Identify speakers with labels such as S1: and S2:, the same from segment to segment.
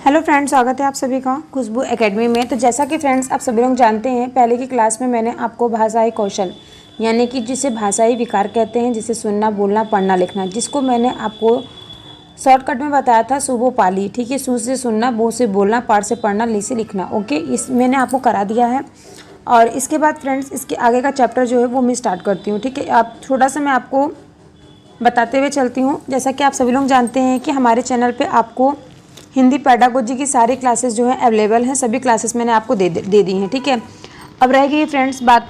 S1: Hello friends, स्वागत है आप सभी का खुशबू एकेडमी में। तो जैसा कि फ्रेंड्स आप सभी लोग जानते हैं, पहले की क्लास में मैंने आपको भाषाई कौशल यानी कि जिसे भाषाई विकार कहते हैं, जिसे सुनना, बोलना, पढ़ना, लिखना, जिसको मैंने आपको शॉर्टकट में बताया था सुबो पाली। ठीक है, सू से सुनना, बो से बोलना, पाठ से पढ़ना, ली से लिखना। ओके, इस मैंने आपको करा दिया है। और इसके बाद फ्रेंड्स इसके आगे का चैप्टर जो है वो मैं स्टार्ट करती हूँ। ठीक है, आप थोड़ा सा मैं आपको बताते हुए चलती हूँ। जैसा कि आप सभी लोग जानते हैं कि हमारे चैनल पे आपको हिंदी पेडागोजी की सारी क्लासेस जो है अवेलेबल हैं। सभी क्लासेस मैंने आपको दे दी हैं। ठीक है, अब रहेगी फ्रेंड्स बात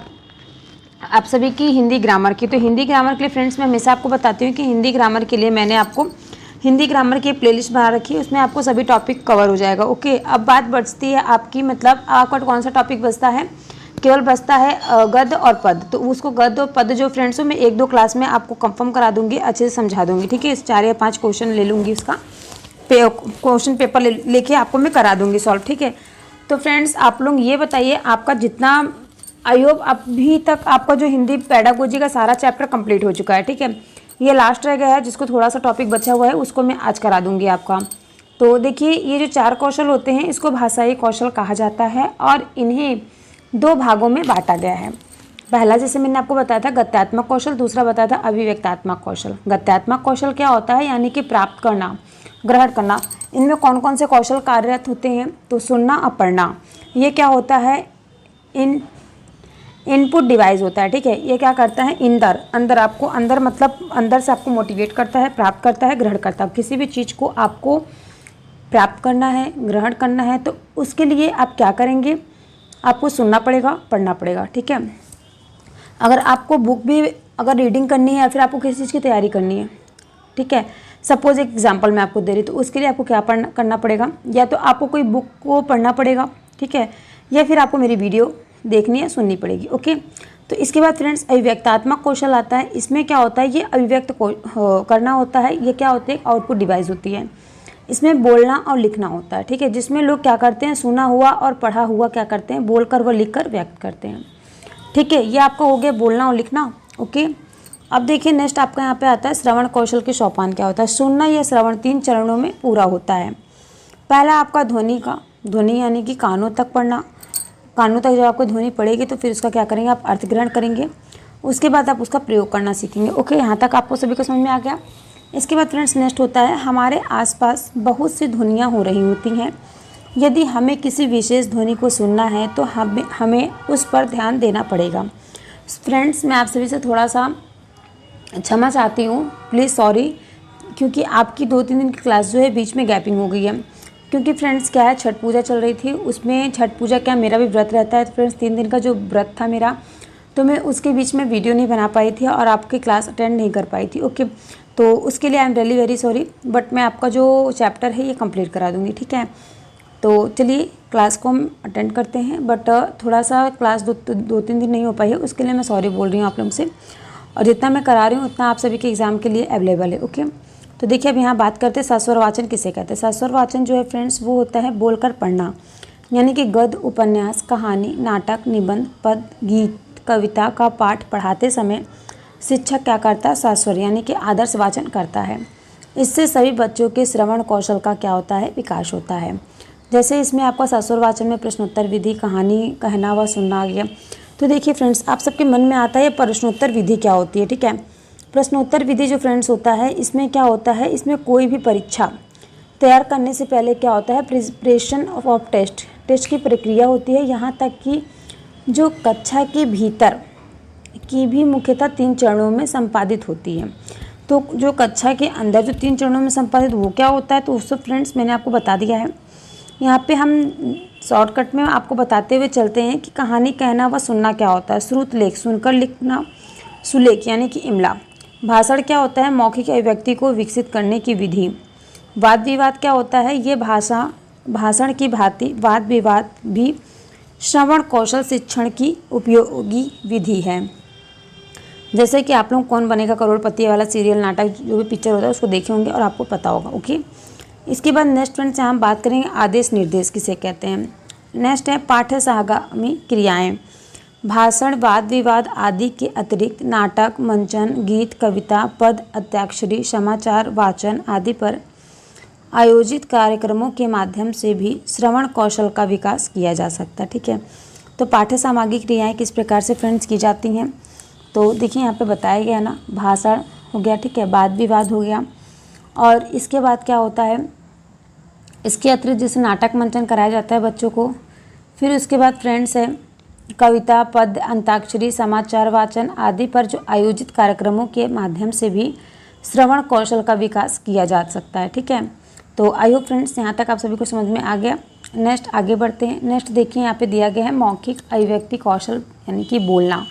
S1: आप सभी की हिंदी ग्रामर की। तो हिंदी ग्रामर के लिए फ्रेंड्स मैं हमेशा आपको बताती हूँ कि हिंदी ग्रामर के लिए मैंने आपको हिंदी ग्रामर की प्लेलिस्ट बना रखी है, उसमें आपको सभी टॉपिक कवर हो जाएगा। ओके, अब बात बचती है आपकी, मतलब आपका कौन सा टॉपिक बचता है, केवल बचता है गद्य और पद। तो उसको गद्य और पद जो फ्रेंड्स हो मैं 1-2 क्लास में आपको कंफर्म करा दूंगी, अच्छे से समझा दूंगी। ठीक है, 4 या 5 क्वेश्चन ले लूँगी, उसका क्वेश्चन पेपर लेके आपको मैं करा दूंगी सॉल्व। ठीक है, तो फ्रेंड्स आप लोग ये बताइए, आपका जितना आयोग अभी तक आपका जो हिंदी पेडागोजी का सारा चैप्टर कंप्लीट हो चुका है। ठीक है, ये लास्ट रह गया है, जिसको थोड़ा सा टॉपिक बचा हुआ है उसको मैं आज करा दूंगी आपका। तो देखिए, ये जो 4 कौशल होते हैं इसको भाषाई कौशल कहा जाता है और इन्हें 2 भागों में बांटा गया है। पहला जैसे मैंने आपको बताया था गत्यात्मक कौशल, दूसरा बताया था अभिव्यक्तात्मक कौशल। गत्यात्मक कौशल क्या होता है, यानी कि प्राप्त करना, ग्रहण करना। इनमें कौन कौन से कौशल कार्यरत होते हैं, तो सुनना और पढ़ना। ये क्या होता है, इनपुट डिवाइस होता है। ठीक है, ये क्या करता है, अंदर आपको, अंदर मतलब अंदर से आपको मोटिवेट करता है, प्राप्त करता है, ग्रहण करता है। किसी भी चीज़ को आपको प्राप्त करना है, ग्रहण करना है, तो उसके लिए आप क्या करेंगे, आपको सुनना पड़ेगा, पढ़ना पड़ेगा। ठीक है, अगर आपको बुक भी अगर रीडिंग करनी है या फिर आपको किसी चीज़ की तैयारी करनी है, ठीक है, सपोज एक एग्जांपल मैं आपको दे रही, तो उसके लिए आपको क्या करना पड़ेगा, या तो आपको कोई बुक को पढ़ना पड़ेगा, ठीक है, या फिर आपको मेरी वीडियो देखनी है, सुननी पड़ेगी। ओके, तो इसके बाद फ्रेंड्स अभिव्यक्तात्मक कौशल आता है। इसमें क्या होता है, ये अभिव्यक्त करना होता है। ये क्या होता है, आउटपुट डिवाइस होती है। इसमें बोलना और लिखना होता है। ठीक है, जिसमें लोग क्या करते हैं, सुना हुआ और पढ़ा हुआ क्या करते हैं, बोलकर व लिखकर व्यक्त करते हैं। ठीक है, ये आपका हो गया बोलना और लिखना। ओके, अब देखिए नेक्स्ट आपका यहाँ पे आता है श्रवण कौशल के सोपान। क्या होता है, सुनना या श्रवण 3 चरणों में पूरा होता है। पहला आपका ध्वनि यानी कि कानों तक पढ़ना। कानों तक जब आपको ध्वनि पड़ेगी तो फिर उसका क्या करेंगे, आप अर्थ ग्रहण करेंगे। उसके बाद आप उसका प्रयोग करना सीखेंगे। ओके, यहाँ तक आपको सभी को समझ में आ गया। इसके बाद फ्रेंड्स नेक्स्ट होता है, हमारे आसपास बहुत सी ध्वनियाँ हो रही होती हैं। यदि हमें किसी विशेष ध्वनि को सुनना है तो हमें उस पर ध्यान देना पड़ेगा। फ्रेंड्स मैं आप सभी से थोड़ा सा क्षमा चाहती हूँ, प्लीज़ सॉरी, क्योंकि आपकी 2-3 दिन की क्लास जो है बीच में गैपिंग हो गई है। क्योंकि फ्रेंड्स क्या है, छठ पूजा चल रही थी, उसमें छठ पूजा क्या मेरा भी व्रत रहता है। तो फ्रेंड्स 3 दिन का जो व्रत था मेरा, तो मैं उसके बीच में वीडियो नहीं बना पाई थी और आपकी क्लास अटेंड नहीं कर पाई थी। ओके, तो उसके लिए I am really very sorry, but मैं आपका जो चैप्टर है ये कंप्लीट करा दूँगी। ठीक है, तो चलिए क्लास को हम अटेंड करते हैं, बट थोड़ा सा क्लास 2-3 दिन नहीं हो पाई है, उसके लिए मैं सॉरी बोल रही हूँ आप लोगों से। और जितना मैं करा रही हूँ उतना आप सभी के एग्ज़ाम के लिए अवेलेबल है। ओके, तो देखिए अब यहाँ बात करते हैं सस्वर वाचन किसे कहते हैं। सस्वर वाचन जो है फ्रेंड्स वो होता है बोलकर पढ़ना, यानी कि गद्य, उपन्यास, कहानी, नाटक, निबंध, पद, गीत, कविता का पाठ पढ़ाते समय शिक्षक क्या करता है, सस्वर यानी कि आदर्श वाचन करता है। इससे सभी बच्चों के श्रवण कौशल का क्या होता है, विकास होता है। जैसे इसमें आपका सस्वर वाचन में प्रश्नोत्तर विधि, कहानी कहना व सुनना आ गया। तो देखिए फ्रेंड्स आप सबके मन में आता है प्रश्नोत्तर विधि क्या होती है। ठीक है, प्रश्नोत्तर विधि जो फ्रेंड्स होता है, इसमें क्या होता है, इसमें कोई भी परीक्षा तैयार करने से पहले क्या होता है, प्रिपरेशन ऑफ टेस्ट की प्रक्रिया होती है। यहाँ तक कि जो कक्षा के भीतर की भी मुख्यतः 3 चरणों में संपादित होती है। तो जो कक्षा के अंदर जो 3 चरणों में संपादित वो क्या होता है, तो उसको फ्रेंड्स मैंने आपको बता दिया है। यहाँ पे हम शॉर्टकट में आपको बताते हुए चलते हैं कि कहानी कहना व सुनना क्या होता है। श्रुत लेख, सुनकर लिखना, सुलेख यानी कि इमला। भाषण क्या होता है, मौखिक अभिव्यक्ति को विकसित करने की विधि। वाद विवाद क्या होता है, ये भाषण की भांति वाद विवाद भी श्रवण कौशल शिक्षण की उपयोगी विधि है। जैसे कि आप लोग कौन बनेगा करोड़पति वाला सीरियल, नाटक, जो भी पिक्चर होता है उसको देखे होंगे और आपको पता होगा। ओके, इसके बाद नेक्स्ट फ्रेंड्स यहाँ हम बात करेंगे आदेश निर्देश किसे कहते हैं। नेक्स्ट है पाठ्य सहगामी क्रियाएं। भाषण, वाद विवाद आदि के अतिरिक्त नाटक, मंचन, गीत, कविता, पद, अंत्याक्षरी, समाचार वाचन आदि पर आयोजित कार्यक्रमों के माध्यम से भी श्रवण कौशल का विकास किया जा सकता है। ठीक है, तो पाठ्य सामग्री क्रियाएं किस प्रकार से फ्रेंड्स की जाती हैं, तो देखिए यहाँ पे बताया गया ना, भाषण हो गया, ठीक है, वाद विवाद हो गया, और इसके बाद क्या होता है, इसके अतिरिक्त जैसे नाटक मंचन कराया जाता है बच्चों को। फिर उसके बाद फ्रेंड्स है कविता, पद्य, अंताक्षरी, समाचार वाचन आदि पर जो आयोजित कार्यक्रमों के माध्यम से भी श्रवण कौशल का विकास किया जा सकता है। ठीक है, तो आई होप फ्रेंड्स यहाँ तक आप सभी को समझ में आ गया। नेक्स्ट आगे बढ़ते हैं। नेक्स्ट देखिए यहाँ पे दिया गया है मौखिक अभिव्यक्ति कौशल यानी कि बोलना।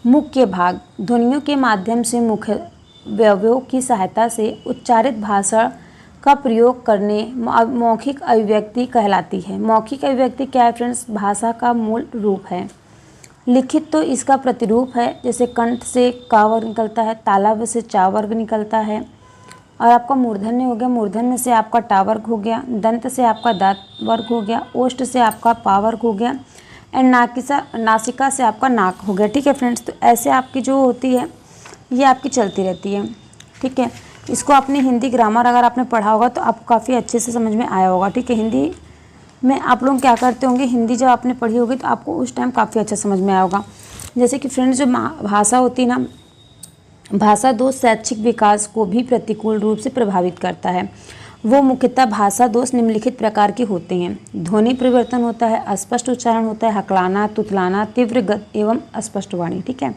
S1: मुख्य भाग, ध्वनियों के माध्यम से मुख्य अवयवों की सहायता से उच्चारित भाषा का प्रयोग करने मौखिक अभिव्यक्ति कहलाती है। मौखिक अभिव्यक्ति क्या है फ्रेंड्स, भाषा का मूल रूप है। लिखित तो इसका प्रतिरूप है, जैसे कंठ से का वर्ग निकलता है, तालव्य से चा वर्ग निकलता है, और आपका मूर्धन्य हो गया, मूर्धन्य से आपका टा वर्ग हो गया, दंत से आपका दांत वर्ग हो गया, ओष्ठ से आपका पा वर्ग हो गया, एंड नासिका से आपका नाक हो गया। ठीक है फ्रेंड्स, तो ऐसे आपकी जो होती है ये आपकी चलती रहती है। ठीक है, इसको आपने हिंदी ग्रामर अगर आपने पढ़ा होगा तो आपको काफ़ी अच्छे से समझ में आया होगा। ठीक है, हिंदी में आप लोग क्या करते होंगे, हिंदी जब आपने पढ़ी होगी तो आपको उस टाइम काफ़ी अच्छा समझ में आया होगा। जैसे कि फ्रेंड्स जो भाषा होती है ना, भाषा दोष शैक्षिक विकास को भी प्रतिकूल रूप से प्रभावित करता है। वो मुख्यतः भाषा दोष निम्नलिखित प्रकार के होते हैं। ध्वनि परिवर्तन होता है, अस्पष्ट उच्चारण होता है, हकलाना, तुतलाना, तीव्र गति एवं अस्पष्ट वाणी। ठीक है,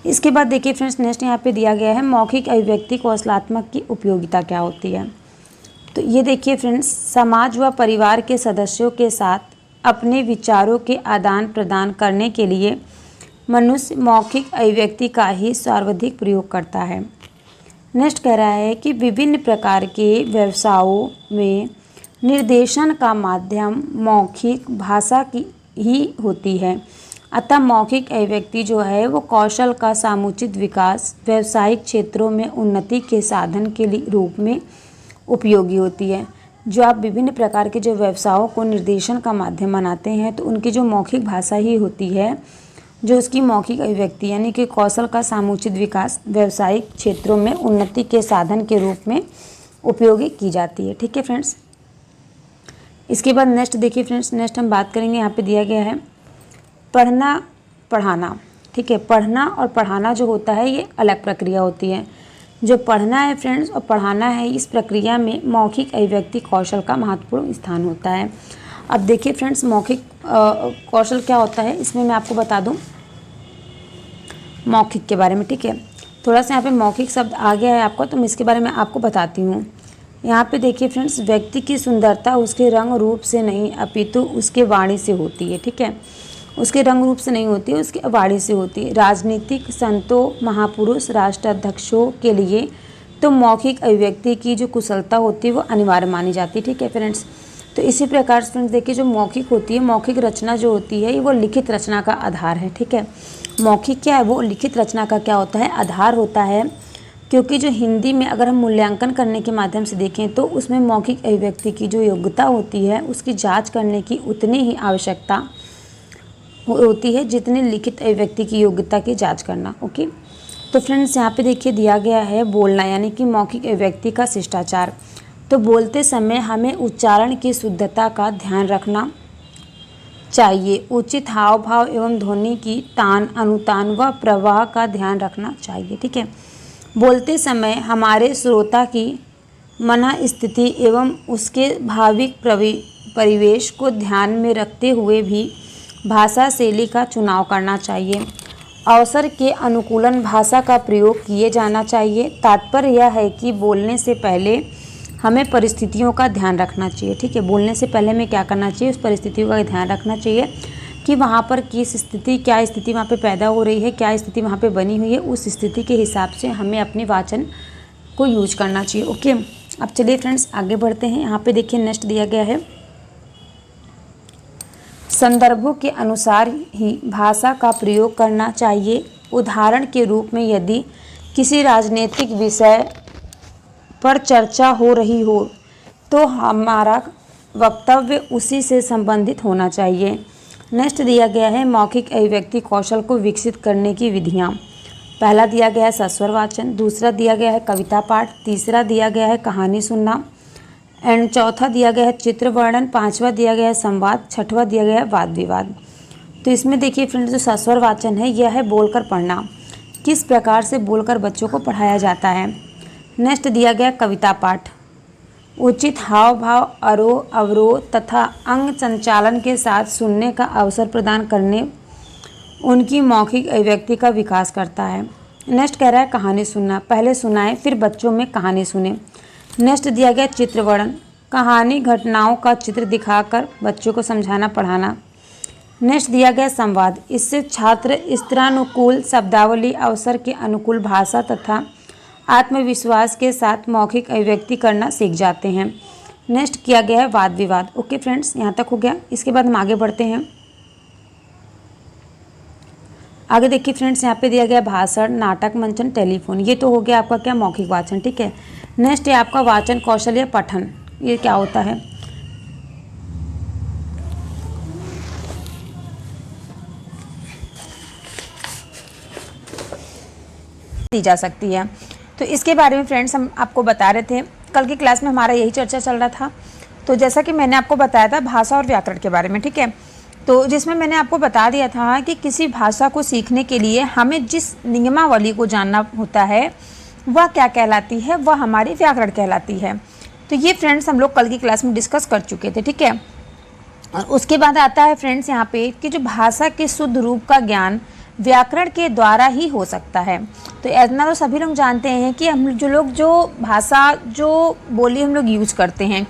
S1: इसके बाद देखिए फ्रेंड्स नेक्स्ट यहाँ पे दिया गया है मौखिक अभिव्यक्ति कौशलात्मक की उपयोगिता क्या होती है। तो ये देखिए फ्रेंड्स, समाज व परिवार के सदस्यों के साथ अपने विचारों के आदान प्रदान करने के लिए मनुष्य मौखिक अभिव्यक्ति का ही सर्वाधिक प्रयोग करता है। नेक्स्ट कह रहा है कि विभिन्न प्रकार के व्यवसायों में निर्देशन का माध्यम मौखिक भाषा की ही होती है। अतः मौखिक अभिव्यक्ति जो है वो कौशल का समुचित विकास, व्यावसायिक क्षेत्रों में उन्नति के साधन के रूप में उपयोगी होती है। जो आप विभिन्न प्रकार के जो व्यवसायों को निर्देशन का माध्यम बनाते हैं तो उनकी जो मौखिक भाषा ही होती है, जो उसकी मौखिक अभिव्यक्ति यानी कि कौशल का समुचित विकास, व्यावसायिक क्षेत्रों में उन्नति के साधन के रूप में उपयोगी की जाती है। ठीक है फ्रेंड्स, इसके बाद नेक्स्ट देखिए फ्रेंड्स, नेक्स्ट हम बात करेंगे, यहाँ पे दिया गया है पढ़ना पढ़ाना। ठीक है, पढ़ना और पढ़ाना जो होता है ये अलग प्रक्रिया होती है। जो पढ़ना है फ्रेंड्स और पढ़ाना है, इस प्रक्रिया में मौखिक अभिव्यक्ति कौशल का महत्वपूर्ण स्थान होता है। अब देखिए फ्रेंड्स मौखिक कौशल क्या होता है, इसमें मैं आपको बता दूं मौखिक के बारे में। ठीक है, थोड़ा सा यहाँ पे मौखिक शब्द आ गया है आपको, तो मैं इसके बारे में आपको बताती हूँ। यहाँ पे देखिए फ्रेंड्स, व्यक्ति की सुंदरता उसके रंग रूप से नहीं अपितु उसके वाणी से होती है। ठीक है, उसके रंग रूप से नहीं होती है, उसकी वाणी से होती है। राजनीतिक संतों, महापुरुष, राष्ट्राध्यक्षों के लिए तो मौखिक अभिव्यक्ति की जो कुशलता होती है वो अनिवार्य मानी जाती है। ठीक है फ्रेंड्स, तो इसी प्रकार से फ्रेंड्स देखिए जो मौखिक होती है, मौखिक रचना जो होती है वो लिखित रचना का आधार है। ठीक है, मौखिक क्या है, वो लिखित रचना का क्या होता है, आधार होता है। क्योंकि जो हिंदी में अगर हम मूल्यांकन करने के माध्यम से देखें तो उसमें मौखिक अभिव्यक्ति की जो योग्यता होती है उसकी जाँच करने की उतनी ही आवश्यकता होती है जितनी लिखित अभिव्यक्ति की योग्यता की जांच करना। ओके, तो फ्रेंड्स यहाँ पे देखिए दिया गया है बोलना यानी कि मौखिक अभिव्यक्ति का शिष्टाचार। तो बोलते समय हमें उच्चारण की शुद्धता का ध्यान रखना चाहिए, उचित हाव भाव एवं ध्वनि की तान, अनुतान व प्रवाह का ध्यान रखना चाहिए। ठीक है, बोलते समय हमारे श्रोता की मन स्थिति एवं उसके भाविक परिवेश को ध्यान में रखते हुए भी भाषा शैली का चुनाव करना चाहिए। अवसर के अनुकूलन भाषा का प्रयोग किए जाना चाहिए। तात्पर्य यह है कि बोलने से पहले हमें परिस्थितियों का ध्यान रखना चाहिए। ठीक है, बोलने से पहले हमें क्या करना चाहिए, उस परिस्थितियों का ध्यान रखना चाहिए कि वहाँ पर किस स्थिति, क्या स्थिति वहाँ पे पैदा हो रही है, क्या स्थिति वहाँ पे बनी हुई है, उस स्थिति के हिसाब से हमें अपने वाचन को यूज करना चाहिए। ओके, अब चलिए फ्रेंड्स आगे बढ़ते हैं। यहाँ पे देखिए नेक्स्ट दिया गया है संदर्भों के अनुसार ही भाषा का प्रयोग करना चाहिए। उदाहरण के रूप में यदि किसी राजनीतिक विषय पर चर्चा हो रही हो तो हमारा वक्तव्य उसी से संबंधित होना चाहिए। नेक्स्ट दिया गया है मौखिक अभिव्यक्ति कौशल को विकसित करने की विधियाँ। पहला दिया गया है सस्वर वाचन, दूसरा दिया गया है कविता पाठ, तीसरा दिया गया है कहानी सुनना, एंड चौथा दिया गया है चित्र वर्णन, पांचवा दिया गया है संवाद, छठवां दिया गया है वाद विवाद। तो इसमें देखिए फ्रेंड्स, जो सस्वर वाचन है यह है बोलकर पढ़ना, किस प्रकार से बोलकर बच्चों को पढ़ाया जाता है। नेक्स्ट दिया गया कविता पाठ, उचित हाव भाव, आरोह अवरोह तथा अंग संचालन के साथ सुनने का अवसर प्रदान करने उनकी मौखिक अभिव्यक्ति का विकास करता है। नेक्स्ट कह रहा है कहानी सुनना, पहले सुनाएं फिर बच्चों में कहानी सुने। नेक्स्ट दिया गया चित्र वर्णन, कहानी घटनाओं का चित्र दिखाकर बच्चों को समझाना पढ़ाना। नेक्स्ट दिया गया संवाद, इससे छात्र स्त्रानुकूल शब्दावली, अवसर के अनुकूल भाषा तथा आत्मविश्वास के साथ मौखिक अभिव्यक्ति करना सीख जाते हैं। नेक्स्ट किया गया है वाद विवाद। ओके फ्रेंड्स, यहाँ तक हो गया। इसके बाद हम आगे बढ़ते हैं। आगे देखिए फ्रेंड्स, यहाँ पे दिया गया भाषण, नाटक, मंचन, टेलीफोन। ये तो हो गया आपका क्या मौखिक वाचन, ठीक है। नेक्स्ट है आपका वाचन कौशल या पठन। ये क्या होता है, दी जा सकती है। तो इसके बारे में फ्रेंड्स हम आपको बता रहे थे, कल की क्लास में हमारा यही चर्चा चल रहा था। तो जैसा कि मैंने आपको बताया था भाषा और व्याकरण के बारे में, ठीक है। तो जिसमें मैंने आपको बता दिया था कि किसी भाषा को सीखने के लिए हमें जिस नियमावली को जानना होता है वह क्या कहलाती है, वह हमारी व्याकरण कहलाती है। तो ये फ्रेंड्स हम लोग कल की क्लास में डिस्कस कर चुके थे, ठीक है। और उसके बाद आता है फ्रेंड्स यहाँ पे कि जो भाषा के शुद्ध रूप का ज्ञान व्याकरण के द्वारा ही हो सकता है। तो इतना तो सभी लोग जानते हैं कि हम जो भाषा जो बोली हम लोग यूज करते हैं,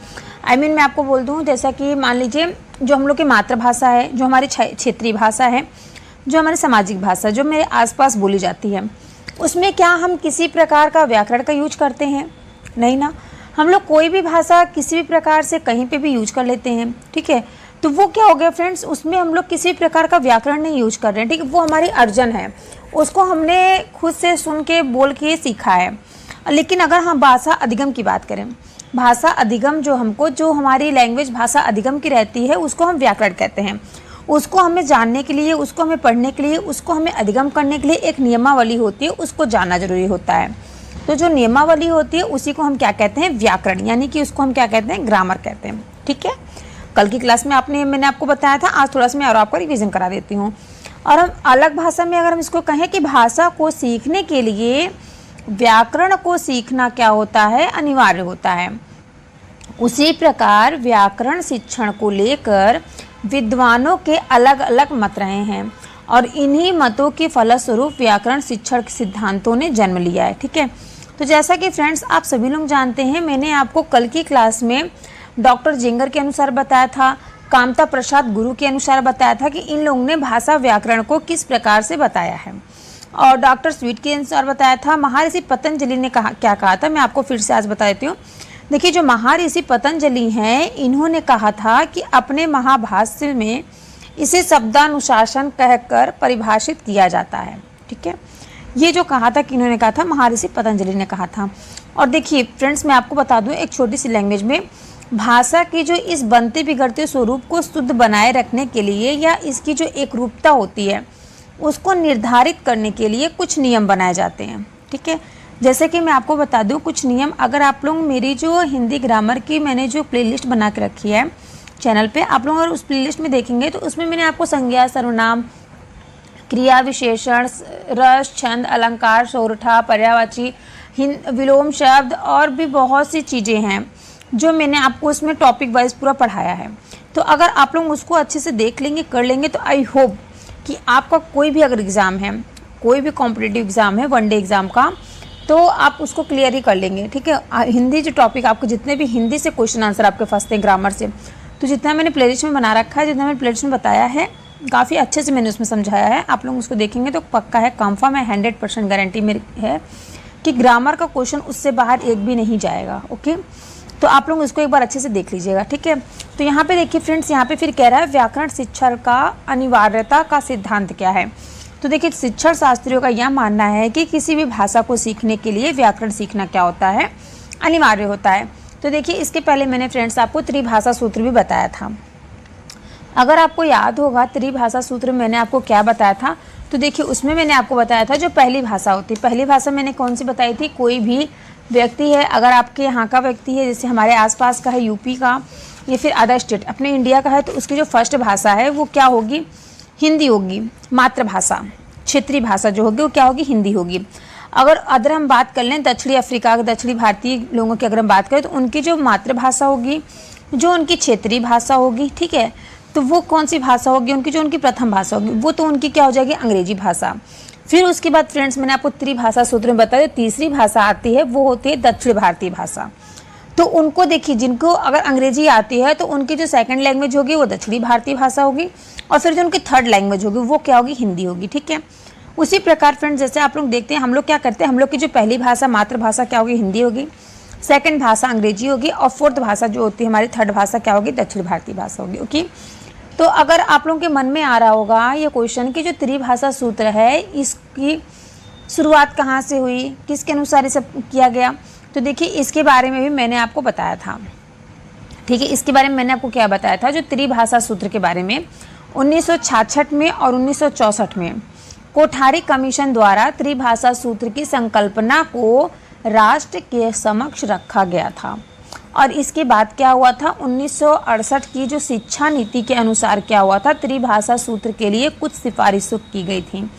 S1: मैं आपको बोल दूँ, जैसा कि मान लीजिए जो हम लोग की मातृभाषा है, जो हमारी क्षेत्रीय भाषा है, जो हमारी सामाजिक भाषा जो मेरे आसपास बोली जाती है, उसमें क्या हम किसी प्रकार का व्याकरण का यूज करते हैं? नहीं ना। हम लोग कोई भी भाषा किसी भी प्रकार से कहीं पे भी यूज कर लेते हैं, ठीक है। तो वो क्या हो गया फ्रेंड्स, उसमें हम लोग किसी प्रकार का व्याकरण नहीं यूज कर रहे हैं, ठीक है। वो हमारी अर्जन है, उसको हमने खुद से सुन के बोल के सीखा है। लेकिन अगर हम भाषा अधिगम की बात करें, भाषा अधिगम जो हमारी लैंग्वेज भाषा अधिगम की रहती है उसको हम व्याकरण कहते हैं। उसको हमें जानने के लिए, उसको हमें पढ़ने के लिए, उसको हमें अधिगम करने के लिए एक नियमावली होती है, उसको जानना जरूरी होता है। तो जो नियमावली होती है उसी को हम क्या कहते हैं, व्याकरण, यानी कि उसको हम क्या कहते हैं, ग्रामर कहते हैं, ठीक है। कल की क्लास में मैंने आपको बताया था, आज थोड़ा सा मैं और आपको रिवीजन करा देती हूँ। और हम अलग भाषा में अगर हम इसको कहें कि भाषा को सीखने के लिए व्याकरण को सीखना क्या होता है, अनिवार्य होता है। उसी प्रकार व्याकरण शिक्षण को लेकर विद्वानों के अलग अलग मत रहे हैं और इन्हीं मतों के फलस्वरूप व्याकरण शिक्षण के सिद्धांतों ने जन्म लिया है, ठीक है। तो जैसा कि फ्रेंड्स आप सभी लोग जानते हैं, मैंने आपको कल की क्लास में डॉक्टर जेंगर के अनुसार बताया था, कामता प्रसाद गुरु के अनुसार बताया था कि इन लोगों ने भाषा व्याकरण को किस प्रकार से बताया है। और डॉक्टर स्वीट के अनुसार बताया था। महर्षि पतंजलि ने क्या कहा था, मैं आपको फिर से आज बता देती हूँ। देखिए, जो महर्षि पतंजलि हैं, इन्होंने कहा था कि अपने महाभाष्य में इसे शब्दानुशासन कहकर परिभाषित किया जाता है, ठीक है। ये जो कहा था कि इन्होंने कहा था, महर्षि पतंजलि ने कहा था। और देखिए फ्रेंड्स, मैं आपको बता दूं, एक छोटी सी लैंग्वेज में भाषा की जो इस बनते बिगड़ते स्वरूप को शुद्ध बनाए रखने के लिए या इसकी जो एक रूपता होती है उसको निर्धारित करने के लिए कुछ नियम बनाए जाते हैं, ठीक है। जैसे कि मैं आपको बता दूं कुछ नियम, अगर आप लोग मेरी जो हिंदी ग्रामर की मैंने जो प्लेलिस्ट बना के रखी है चैनल पे, आप लोग अगर उस प्लेलिस्ट में देखेंगे तो उसमें मैंने आपको संज्ञा, सर्वनाम, क्रिया विशेषण, रस, छंद, अलंकार, सोरठा, पर्यायवाची, विलोम शब्द और भी बहुत सी चीज़ें हैं जो मैंने आपको उसमें टॉपिक वाइज पूरा पढ़ाया है। तो अगर आप लोग उसको अच्छे से देख लेंगे, कर लेंगे, तो आई होप कि आपका कोई भी अगर एग्ज़ाम है, कोई भी कॉम्पिटिटिव एग्ज़ाम है, वनडे एग्ज़ाम का, तो आप उसको क्लियर ही कर लेंगे, ठीक है। हिंदी जो टॉपिक आपको जितने भी हिंदी से क्वेश्चन आंसर आपके फंसते हैं ग्रामर से, तो जितना मैंने प्लेलिस्ट में बना रखा है, जितना मैंने प्लेलिस्ट में बताया है, काफ़ी अच्छे से मैंने उसमें समझाया है। आप लोग उसको देखेंगे तो पक्का है, कंफर्म है, 100% गारंटी मेरी है कि ग्रामर का क्वेश्चन उससे बाहर एक भी नहीं जाएगा, ओके। तो आप लोग इसको एक बार अच्छे से देख लीजिएगा, ठीक है। तो यहाँ पे देखिए फ्रेंड्स, यहाँ पे फिर कह रहा है व्याकरण शिक्षण का अनिवार्यता का सिद्धांत क्या है। तो देखिए, शिक्षण शास्त्रियों का यह मानना है कि किसी भी भाषा को सीखने के लिए व्याकरण सीखना क्या होता है, अनिवार्य होता है। तो देखिए, इसके पहले मैंने फ्रेंड्स आपको त्रिभाषा सूत्र भी बताया था। अगर आपको याद होगा त्रिभाषा सूत्र मैंने आपको क्या बताया था, तो देखिए उसमें मैंने आपको बताया था जो पहली भाषा होती है, पहली भाषा मैंने कौन सी बताई थी, कोई भी व्यक्ति है, अगर आपके यहाँ का व्यक्ति है, जैसे हमारे आसपास का है, यूपी का या फिर अदर स्टेट अपने इंडिया का है, तो उसकी जो फर्स्ट भाषा है वो क्या होगी? हिंदी होगी। मातृभाषा, क्षेत्रीय भाषा जो होगी वो क्या होगी? हिंदी होगी। अगर हम बात कर लें दक्षिणी अफ्रीका, दक्षिणी भारतीय लोगों की अगर हम बात करें, तो उनकी जो मातृभाषा होगी, जो उनकी क्षेत्रीय भाषा होगी, ठीक है, तो वो कौन सी भाषा होगी? उनकी जो उनकी प्रथम भाषा होगी वो तो उनकी क्या हो जाएगी? अंग्रेजी भाषा। फिर उसके बाद फ्रेंड्स मैंने आपको त्रिभाषा सूत्र में बताया, तीसरी भाषा आती है वो होती है दक्षिण भारतीय भाषा। तो उनको देखिए, जिनको अगर अंग्रेजी आती है तो उनकी जो सेकंड लैंग्वेज होगी वो दक्षिणी भारतीय भाषा होगी, और फिर जो उनकी थर्ड लैंग्वेज होगी वो क्या होगी? हिंदी होगी, ठीक है। उसी प्रकार फ्रेंड्स जैसे आप लोग देखते हैं, हम लोग क्या करते हैं, हम लोग की जो पहली भाषा मातृभाषा क्या होगी? हिंदी होगी, सेकंड भाषा अंग्रेजी होगी, और फोर्थ भाषा जो होती है हमारी थर्ड भाषा क्या होगी? दक्षिण भारतीय भाषा होगी। ओके, तो अगर आप लोगों के मन में आ रहा होगा ये क्वेश्चन कि जो त्रिभाषा सूत्र है इसकी शुरुआत कहाँ से हुई, किसके अनुसार ये सब किया गया, तो देखिए इसके बारे में भी मैंने आपको बताया था, ठीक है। इसके बारे में मैंने आपको क्या बताया था, जो त्रिभाषा सूत्र के बारे में 1966 में और 1964 में कोठारी कमीशन द्वारा त्रिभाषा सूत्र की संकल्पना को राष्ट्र के समक्ष रखा गया था। और इसके बाद क्या हुआ था, 1968 की जो शिक्षा नीति के अनुसार क्या हुआ था, त्रिभाषा सूत्र के लिए कुछ सिफारिशें की गई थी।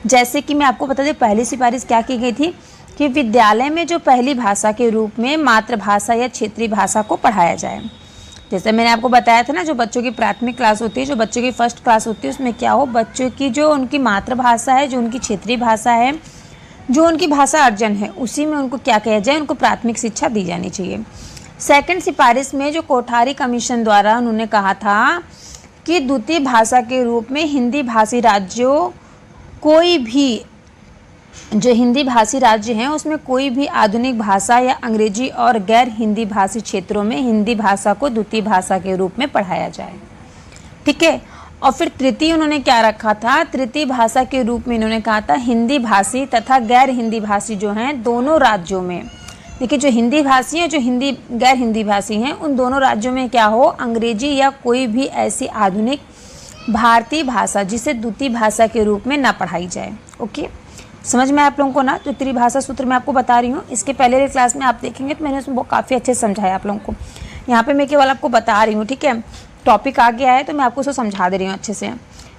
S1: जैसे कि मैं आपको बता दें, पहली सिफारिश क्या की गई थी कि विद्यालय में जो पहली भाषा के रूप में मातृभाषा या क्षेत्रीय भाषा को पढ़ाया जाए। जैसे मैंने आपको बताया था ना, जो बच्चों की प्राथमिक क्लास होती है, जो बच्चों की फर्स्ट क्लास होती है, उसमें क्या हो, बच्चों की जो उनकी मातृभाषा है, जो उनकी क्षेत्रीय भाषा है, जो उनकी भाषा अर्जन है, उसी में उनको क्या किया जाए, उनको प्राथमिक शिक्षा दी जानी चाहिए। सेकंड सिफारिश में जो कोठारी कमीशन द्वारा उन्होंने कहा था कि द्वितीय भाषा के रूप में हिंदी भाषी राज्यों, कोई भी जो हिंदी भाषी राज्य हैं उसमें कोई भी आधुनिक भाषा या अंग्रेजी और गैर हिंदी भाषी क्षेत्रों में हिंदी भाषा को द्वितीय भाषा के रूप में पढ़ाया जाए, ठीक है। और फिर तृतीय उन्होंने क्या रखा था, तृतीय भाषा के रूप में इन्होंने कहा था हिंदी भाषी तथा गैर हिंदी भाषी जो हैं दोनों राज्यों में, देखिए जो हिंदी भाषी हैं, जो हिंदी गैर हिंदी भाषी हैं, उन दोनों राज्यों में क्या हो, अंग्रेजी या कोई भी ऐसी आधुनिक भारतीय भाषा जिसे द्वितीय भाषा के रूप में ना पढ़ाई जाए। ओके, समझ में आप लोगों को ना, जो त्रिभाषा सूत्र मैं आपको बता रही हूँ, इसके पहले वाली क्लास में आप देखेंगे तो मैंने उसमें वो काफ़ी अच्छे से समझाया आप लोगों को। यहाँ पे मैं केवल आपको बता रही हूँ, ठीक है, टॉपिक आ गया है तो मैं आपको उसको समझा दे रही हूँ अच्छे से।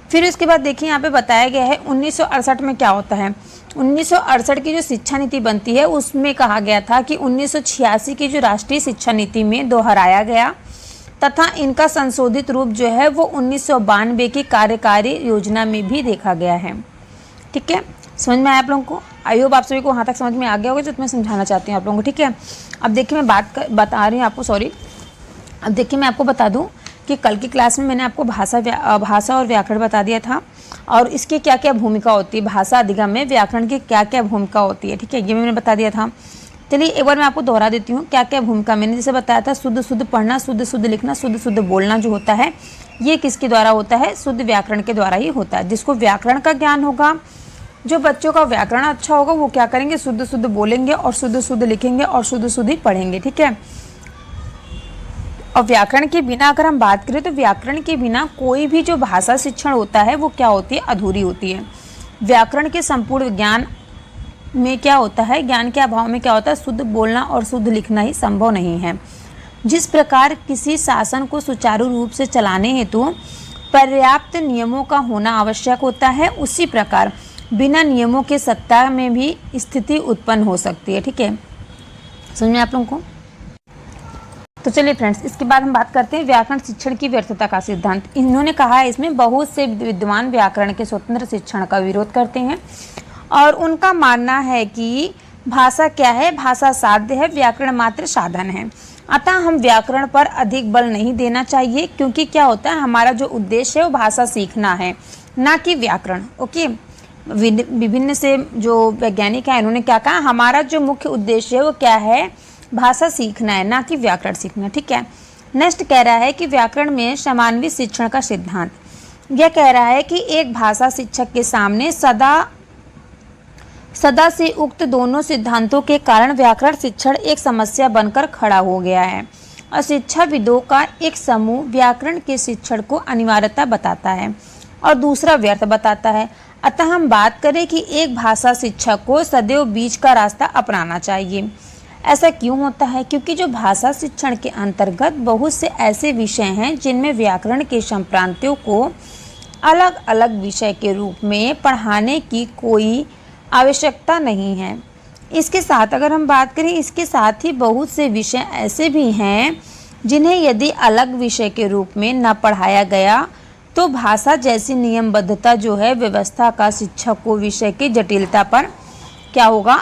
S1: फिर उसके बाद देखिए यहाँ पे बताया गया है 1968 में क्या होता है। 1968 की जो शिक्षा नीति बनती है उसमें कहा गया था कि 1986 की जो राष्ट्रीय शिक्षा नीति में दोहराया गया तथा इनका संशोधित रूप जो है वो 1992 की कार्यकारी योजना में भी देखा गया है, ठीक है। समझ में आया आप लोगों को? आई होप आप सभी को वहाँ तक समझ में आ गया होगा जो मैं समझाना चाहती हूँ आप लोगों को, ठीक है। अब देखिए मैं बता रही हूँ आपको, सॉरी, अब देखिए मैं आपको बता दूँ कि कल की क्लास में मैंने आपको भाषा और व्याकरण बता दिया था, और इसकी क्या क्या भूमिका होती है, भाषा अधिगम में व्याकरण की क्या क्या भूमिका होती है, ठीक है, ये मैंने बता दिया था। चलिए एक बार मैं आपको दोहरा देती हूँ क्या क्या भूमिका मैंने जैसे बताया था। शुद्ध शुद्ध पढ़ना, शुद्ध शुद्ध लिखना, शुद्ध शुद्ध बोलना जो होता है ये किसके द्वारा होता है, शुद्ध व्याकरण के द्वारा ही होता है। जिसको व्याकरण का ज्ञान होगा, जो बच्चों का व्याकरण अच्छा होगा, वो क्या करेंगे, शुद्ध शुद्ध बोलेंगे और शुद्ध शुद्ध लिखेंगे और शुद्ध शुद्ध ही पढ़ेंगे, ठीक है। और व्याकरण के बिना अगर हम बात करें तो व्याकरण के बिना कोई भी जो भाषा शिक्षण होता है वो क्या होती है, अधूरी होती है। व्याकरण के संपूर्ण ज्ञान में क्या होता है, ज्ञान के अभाव में क्या होता है, शुद्ध बोलना और शुद्ध लिखना ही संभव नहीं है। जिस प्रकार किसी शासन को सुचारू रूप से चलाने हेतु पर्याप्त नियमों का होना आवश्यक होता है, उसी प्रकार बिना नियमों के सत्ता में भी स्थिति उत्पन्न हो सकती है, ठीक है। समझ में आप लोगों को? तो चलिए फ्रेंड्स, इसके बाद हम बात करते हैं व्याकरण शिक्षण की व्यर्थता का सिद्धांत। इन्होंने कहा है इसमें बहुत से विद्वान व्याकरण के स्वतंत्र शिक्षण का विरोध करते हैं और उनका मानना है कि भाषा क्या है, भाषा साध्य है, व्याकरण मात्र साधन है। अतः हम व्याकरण पर अधिक बल नहीं देना चाहिए, क्योंकि क्या होता है, हमारा जो उद्देश्य है वो भाषा सीखना है, ना कि व्याकरण। ओके, विभिन्न से जो वैज्ञानिक हैं इन्होंने क्या कहा, हमारा जो मुख्य उद्देश्य है वो क्या है, भाषा सीखना है, ना कि व्याकरण सीखना, ठीक है। नेक्स्ट कह रहा है कि व्याकरण में समान्वित शिक्षण का सिद्धांत। यह कह रहा है कि एक भाषा शिक्षक के सामने सदा से उक्त दोनों सिद्धांतों के कारण व्याकरण शिक्षण एक समस्या बनकर खड़ा हो गया है और शिक्षाविदों का एक समूह व्याकरण के शिक्षण को अनिवार्यता बताता है और दूसरा व्यर्थ बताता है। अतः हम बात करें कि एक भाषा शिक्षक को सदैव बीच का रास्ता अपनाना चाहिए। ऐसा क्यों होता है? क्योंकि जो भाषा शिक्षण के अंतर्गत बहुत से ऐसे विषय हैं जिनमें व्याकरण के संप्रांतों को अलग अलग विषय के रूप में पढ़ाने की कोई आवश्यकता नहीं है। इसके साथ अगर हम बात करें, इसके साथ ही बहुत से विषय ऐसे भी हैं जिन्हें यदि अलग विषय के रूप में न पढ़ाया गया तो भाषा जैसी नियमबद्धता जो है व्यवस्था का शिक्षक को विषय की जटिलता पर क्या होगा,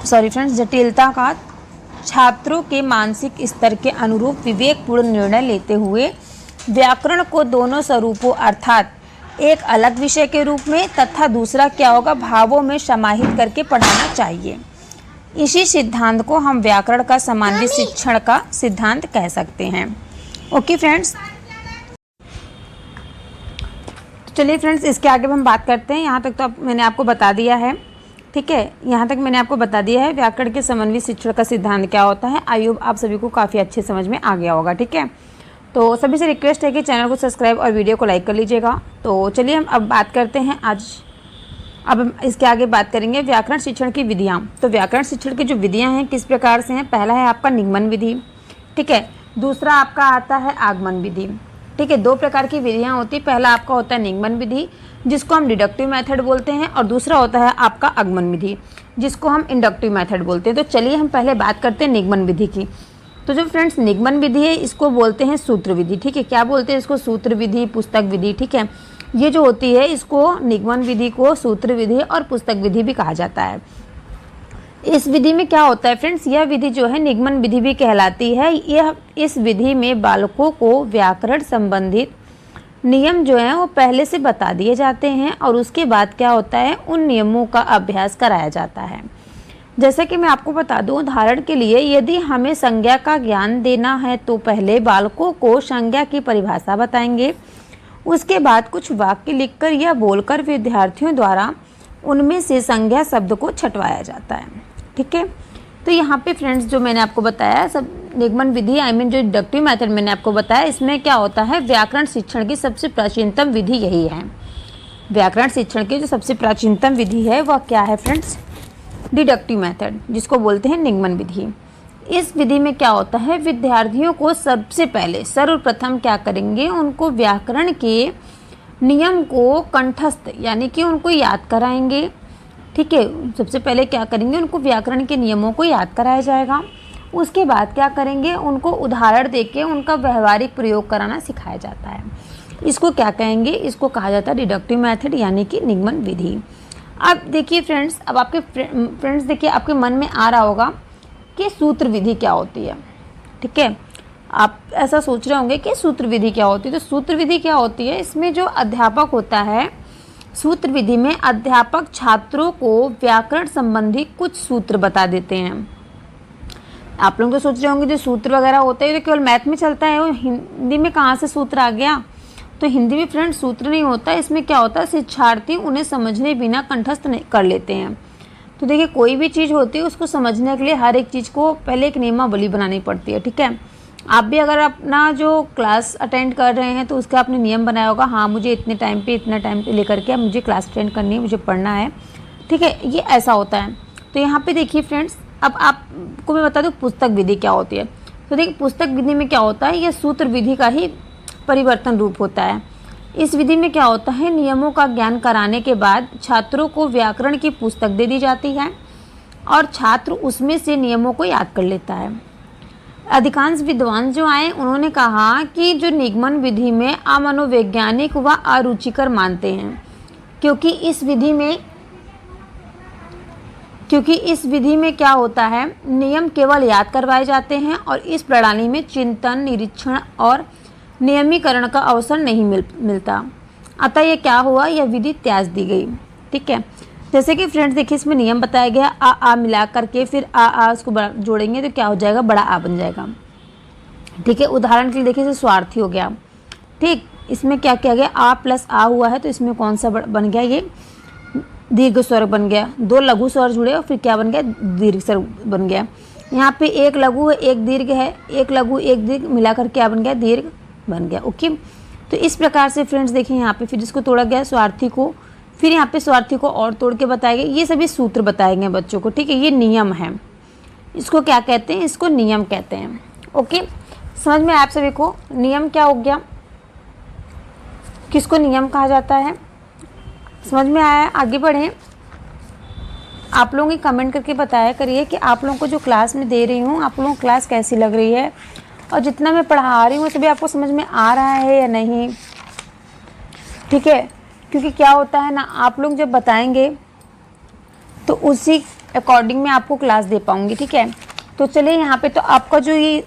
S1: जटिलता का छात्रों के मानसिक स्तर के अनुरूप विवेकपूर्ण निर्णय लेते हुए व्याकरण को दोनों स्वरूपों अर्थात एक अलग विषय के रूप में तथा दूसरा क्या होगा, भावों में समाहित करके पढ़ाना चाहिए। इसी सिद्धांत को हम व्याकरण का समान्वय शिक्षण का सिद्धांत कह सकते हैं। ओके फ्रेंड्स, तो चलिए फ्रेंड्स इसके आगे हम बात करते हैं। यहाँ तक तो मैंने आपको बता दिया है, ठीक है, यहाँ तक मैंने आपको बता दिया है व्याकरण के समन्वय शिक्षण का सिद्धांत क्या होता है। आई होप आप सभी को काफ़ी अच्छे समझ में आ गया होगा, ठीक है। तो सभी से रिक्वेस्ट है कि चैनल को सब्सक्राइब और वीडियो को लाइक कर लीजिएगा। तो चलिए हम अब बात करते हैं अब हम इसके आगे बात करेंगे व्याकरण शिक्षण की विधियाँ। तो व्याकरण शिक्षण की जो विधियाँ हैं किस प्रकार से हैं, पहला है आपका निगमन विधि, ठीक है, दूसरा आपका आता है आगमन विधि, ठीक है। दो प्रकार की विधियाँ होती है, पहला आपका होता है निगमन विधि जिसको हम डिडक्टिव मेथड बोलते हैं और दूसरा होता है आपका आगमन विधि जिसको हम इंडक्टिव मेथड बोलते हैं। तो चलिए हम पहले बात करते हैं निगमन विधि की। तो जो फ्रेंड्स निगमन विधि है इसको बोलते हैं सूत्र विधि, ठीक है। क्या बोलते हैं इसको, सूत्र विधि, पुस्तक विधि, ठीक है। ये जो होती है इसको निगमन विधि को सूत्र विधि और पुस्तक विधि भी कहा जाता है। इस विधि में क्या होता है फ्रेंड्स, यह विधि जो है निगमन विधि भी कहलाती है। यह इस विधि में बालकों को व्याकरण संबंधित नियम जो हैं वो पहले से बता दिए जाते हैं और उसके बाद क्या होता है उन नियमों का अभ्यास कराया जाता है। जैसे कि मैं आपको बता दूं, उदाहरण के लिए यदि हमें संज्ञा का ज्ञान देना है तो पहले बालकों को संज्ञा की परिभाषा बताएंगे, उसके बाद कुछ वाक्य लिखकर या बोलकर विद्यार्थियों द्वारा उनमें से संज्ञा शब्द को छंटवाया जाता है, ठीक है। तो यहाँ पे फ्रेंड्स जो मैंने आपको बताया सब निगमन विधि जो डिडक्टिव मेथड मैंने आपको बताया, इसमें क्या होता है व्याकरण शिक्षण की सबसे प्राचीनतम विधि यही है। व्याकरण शिक्षण की जो सबसे प्राचीनतम विधि है वह क्या है फ्रेंड्स, डिडक्टिव मेथड जिसको बोलते हैं निगमन विधि। इस विधि में क्या होता है, विद्यार्थियों को सबसे पहले सर्वप्रथम क्या करेंगे, उनको व्याकरण के नियम को कंठस्थ यानी कि उनको याद कराएंगे, ठीक है। सबसे पहले क्या करेंगे, उनको व्याकरण के नियमों को याद कराया जाएगा। उसके बाद क्या करेंगे, उनको उदाहरण देके उनका व्यवहारिक प्रयोग कराना सिखाया जाता है। इसको क्या कहेंगे, इसको कहा जाता है डिडक्टिव मेथड यानी कि निगमन विधि। अब देखिए फ्रेंड्स, अब आपके फ्रेंड्स देखिए आपके मन में आ रहा होगा कि सूत्र विधि क्या होती है, ठीक है। आप ऐसा सोच रहे होंगे कि सूत्र विधि क्या होती है। तो सूत्र विधि क्या होती है, इसमें जो अध्यापक होता है, सूत्र विधि में अध्यापक छात्रों को व्याकरण संबंधी कुछ सूत्र बता देते हैं। आप लोग तो सोच रहे होंगे जो सूत्र वगैरह होते हैं तो केवल मैथ में चलता है, वो हिंदी में कहाँ से सूत्र आ गया। तो हिंदी में फ्रेंड्स सूत्र नहीं होता, इसमें क्या होता है शिक्षार्थी उन्हें समझने बिना कंठस्थ कर लेते हैं। तो देखिए कोई भी चीज़ होती है उसको समझने के लिए हर एक चीज़ को पहले एक नियमावली बनानी पड़ती है, ठीक है। आप भी अगर अपना जो क्लास अटेंड कर रहे हैं तो उसका आपने नियम बनाया होगा, हाँ मुझे इतने टाइम पे इतना टाइम पे लेकर के मुझे क्लास अटेंड करनी है, मुझे पढ़ना है, ठीक है, ये ऐसा होता है। तो यहाँ पे देखिए फ्रेंड्स, अब आपको मैं बता दूँ पुस्तक विधि क्या होती है। तो देखिए पुस्तक विधि में क्या होता है, यह सूत्र विधि का ही परिवर्तन रूप होता है। इस विधि में क्या होता है, नियमों का ज्ञान कराने के बाद छात्रों को व्याकरण की पुस्तक दे दी जाती है और छात्र उसमें से नियमों को याद कर लेता है। अधिकांश विद्वान जो आए उन्होंने कहा कि जो निगमन विधि में अमनोवैज्ञानिक व अरुचिकर मानते हैं, क्योंकि इस विधि में क्या होता है, नियम केवल याद करवाए जाते हैं और इस प्रणाली में चिंतन, निरीक्षण और नियमीकरण का अवसर नहीं मिलता। अतः ये क्या हुआ, यह विधि त्याज दी गई, ठीक है। जैसे कि फ्रेंड्स देखिए इसमें नियम बताया गया, आ मिला करके फिर आ उसको जोड़ेंगे तो क्या हो जाएगा, बड़ा आ बन जाएगा, ठीक है। उदाहरण के लिए देखिए जैसे स्वार्थी हो गया, ठीक, इसमें क्या किया गया, आ प्लस आ हुआ है तो इसमें कौन सा बन गया, ये दीर्घ स्वर बन गया। दो लघु स्वर जुड़े और फिर क्या बन गया, दीर्घ स्वर बन गया। यहाँ पे एक लघु है एक दीर्घ है, एक लघु एक दीर्घ मिलाकर क्या बन गया, दीर्घ बन गया, ओके। तो इस प्रकार से फ्रेंड्स देखिए यहाँ पे फिर इसको तोड़ा गया स्वार्थी को, फिर यहाँ पे स्वार्थी को और तोड़ के बताए गए। ये सभी सूत्र बताए गए बच्चों को, ठीक है, ये नियम है, इसको क्या कहते हैं? इसको नियम कहते हैं। ओके, समझ में आया आप सभी को? नियम क्या हो गया, किसको नियम कहा जाता है? समझ में आया? आगे बढ़ें। आप लोगों की कमेंट करके बताया करिए कि आप लोगों को जो क्लास में दे रही हूँ, आप लोगों को क्लास कैसी लग रही है, और जितना मैं पढ़ा रही हूँ सभी आपको समझ में आ रहा है या नहीं। ठीक है, क्योंकि क्या होता है ना, आप लोग जब बताएंगे तो उसी अकॉर्डिंग मैं आपको क्लास दे पाऊँगी। ठीक है, तो चलिए यहाँ पे तो आपका जो ये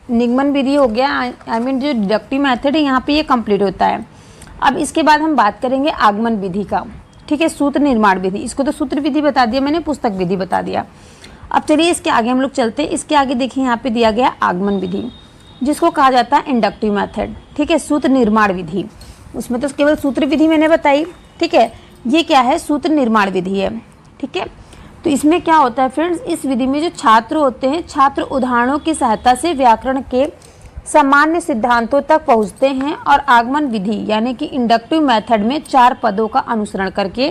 S1: निगमन विधि हो गया, आई मीन जो डिडक्टिव मेथड है, यहाँ पे ये कंप्लीट होता है। अब इसके बाद हम बात करेंगे आगमन विधि का। ठीक है, सूत्र निर्माण विधि, इसको तो सूत्र विधि बता दिया मैंने, पुस्तक विधि बता दिया। अब चलिए इसके आगे हम लोग चलते हैं। इसके आगे देखिए यहाँ पे दिया गया आगमन विधि, जिसको कहा जाता है इंडक्टिव मेथड। ठीक है, सूत्र निर्माण विधि, उसमें तो केवल सूत्र विधि मैंने बताई। ठीक है, ये क्या है? सूत्र निर्माण विधि है। ठीक है, तो इसमें क्या होता है फ्रेंड्स, इस विधि में जो छात्र होते हैं, छात्र उदाहरणों की सहायता से व्याकरण के सामान्य सिद्धांतों तक पहुंचते हैं और आगमन विधि यानी कि इंडक्टिव मेथड में 4 पदों का अनुसरण करके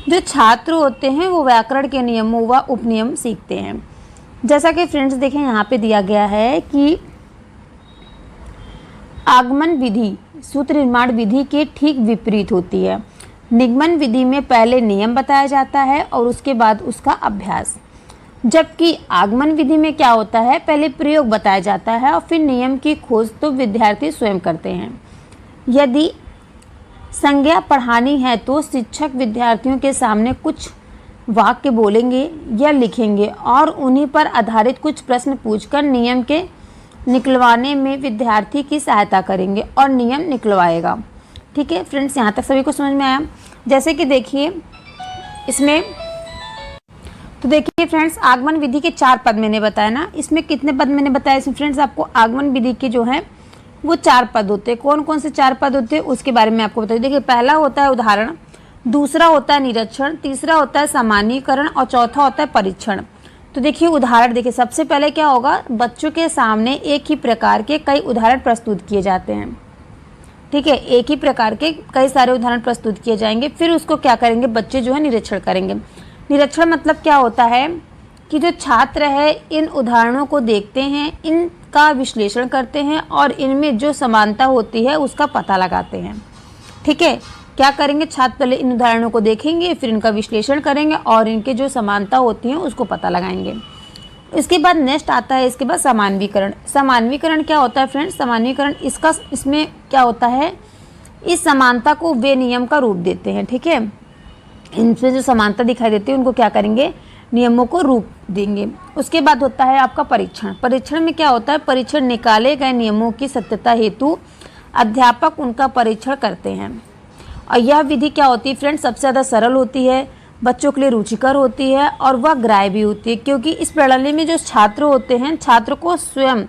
S1: जो छात्र होते हैं वो व्याकरण के नियमों व उपनियम सीखते हैं। जैसा कि फ्रेंड्स देखें यहाँ पे दिया गया है कि आगमन विधि सूत्र निर्माण विधि के ठीक विपरीत होती है। निगमन विधि में पहले नियम बताया जाता है और उसके बाद उसका अभ्यास, जबकि आगमन विधि में क्या होता है, पहले प्रयोग बताया जाता है और फिर नियम की खोज तो विद्यार्थी स्वयं करते हैं। यदि संज्ञा पढ़ानी है तो शिक्षक विद्यार्थियों के सामने कुछ वाक्य बोलेंगे या लिखेंगे और उन्हीं पर आधारित कुछ प्रश्न पूछकर नियम के निकलवाने में विद्यार्थी की सहायता करेंगे और नियम निकलवाएगा। ठीक है फ्रेंड्स, यहाँ तक सभी को समझ में आया? जैसे कि देखिए इसमें, तो देखिए फ्रेंड्स आगमन विधि के 4 पद मैंने बताया ना, इसमें कितने पद मैंने बताया इसमें फ्रेंड्स आपको? आगमन विधि के जो है वो 4 पद होते हैं। कौन कौन से 4 पद होते हैं उसके बारे में आपको बताइए। देखिए पहला होता है उदाहरण, दूसरा होता है निरीक्षण, तीसरा होता है सामान्यीकरण और चौथा होता है परीक्षण। तो देखिए उदाहरण, देखिए सबसे पहले क्या होगा, बच्चों के सामने एक ही प्रकार के कई उदाहरण प्रस्तुत किए जाते हैं। ठीक है, एक ही प्रकार के कई सारे उदाहरण प्रस्तुत किए जाएंगे, फिर उसको क्या करेंगे बच्चे जो है निरीक्षण करेंगे। निरीक्षण मतलब क्या होता है कि जो छात्र है इन उदाहरणों को देखते हैं, इनका विश्लेषण करते हैं और इनमें जो समानता होती है उसका पता लगाते हैं। ठीक है, क्या करेंगे छात्र, पहले इन उदाहरणों को देखेंगे, फिर इनका विश्लेषण करेंगे और इनके जो समानता होती है उसको पता लगाएंगे। इसके बाद नेक्स्ट आता है, इसके बाद सामान्यीकरण। सामान्यीकरण क्या होता है फ्रेंड्स? सामान्यीकरण इसमें क्या होता है, इस समानता को वे नियम का रूप देते हैं। ठीक है, इनसे जो समानता दिखाई देती है उनको क्या करेंगे, नियमों को रूप देंगे। उसके बाद होता है आपका परीक्षण। परीक्षण में क्या होता है, परीक्षण निकाले गए नियमों की सत्यता हेतु अध्यापक उनका परीक्षण करते हैं। और यह विधि क्या होती है फ्रेंड्स, सबसे ज़्यादा सरल होती है, बच्चों के लिए रुचिकर होती है और वह ग्राह्य भी होती है, क्योंकि इस प्रणाली में जो छात्र होते हैं, छात्र को स्वयं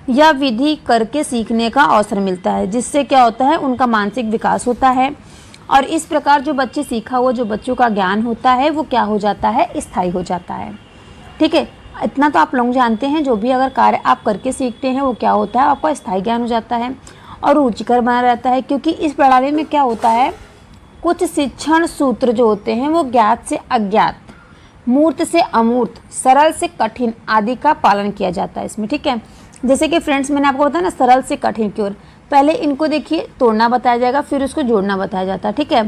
S1: यह विधि करके सीखने का अवसर मिलता है, जिससे क्या होता है उनका मानसिक विकास होता है और इस प्रकार जो बच्चे सीखा हुआ जो बच्चों का ज्ञान होता है वो क्या हो जाता है, स्थायी हो जाता है। ठीक है, इतना तो आप लोग जानते हैं, जो भी अगर कार्य आप करके सीखते हैं वो क्या होता है, आपका स्थायी ज्ञान हो जाता है और रुचिकर बना रहता है। क्योंकि इस प्रणाली में क्या होता है, कुछ शिक्षण सूत्र जो होते हैं वो ज्ञात से अज्ञात, मूर्त से अमूर्त, सरल से कठिन आदि का पालन किया जाता है इसमें। ठीक है, जैसे कि फ्रेंड्स मैंने आपको बताया ना, सरल से कठिन की ओर, पहले इनको देखिए तोड़ना बताया जाएगा, फिर उसको जोड़ना बताया जाता है। ठीक है,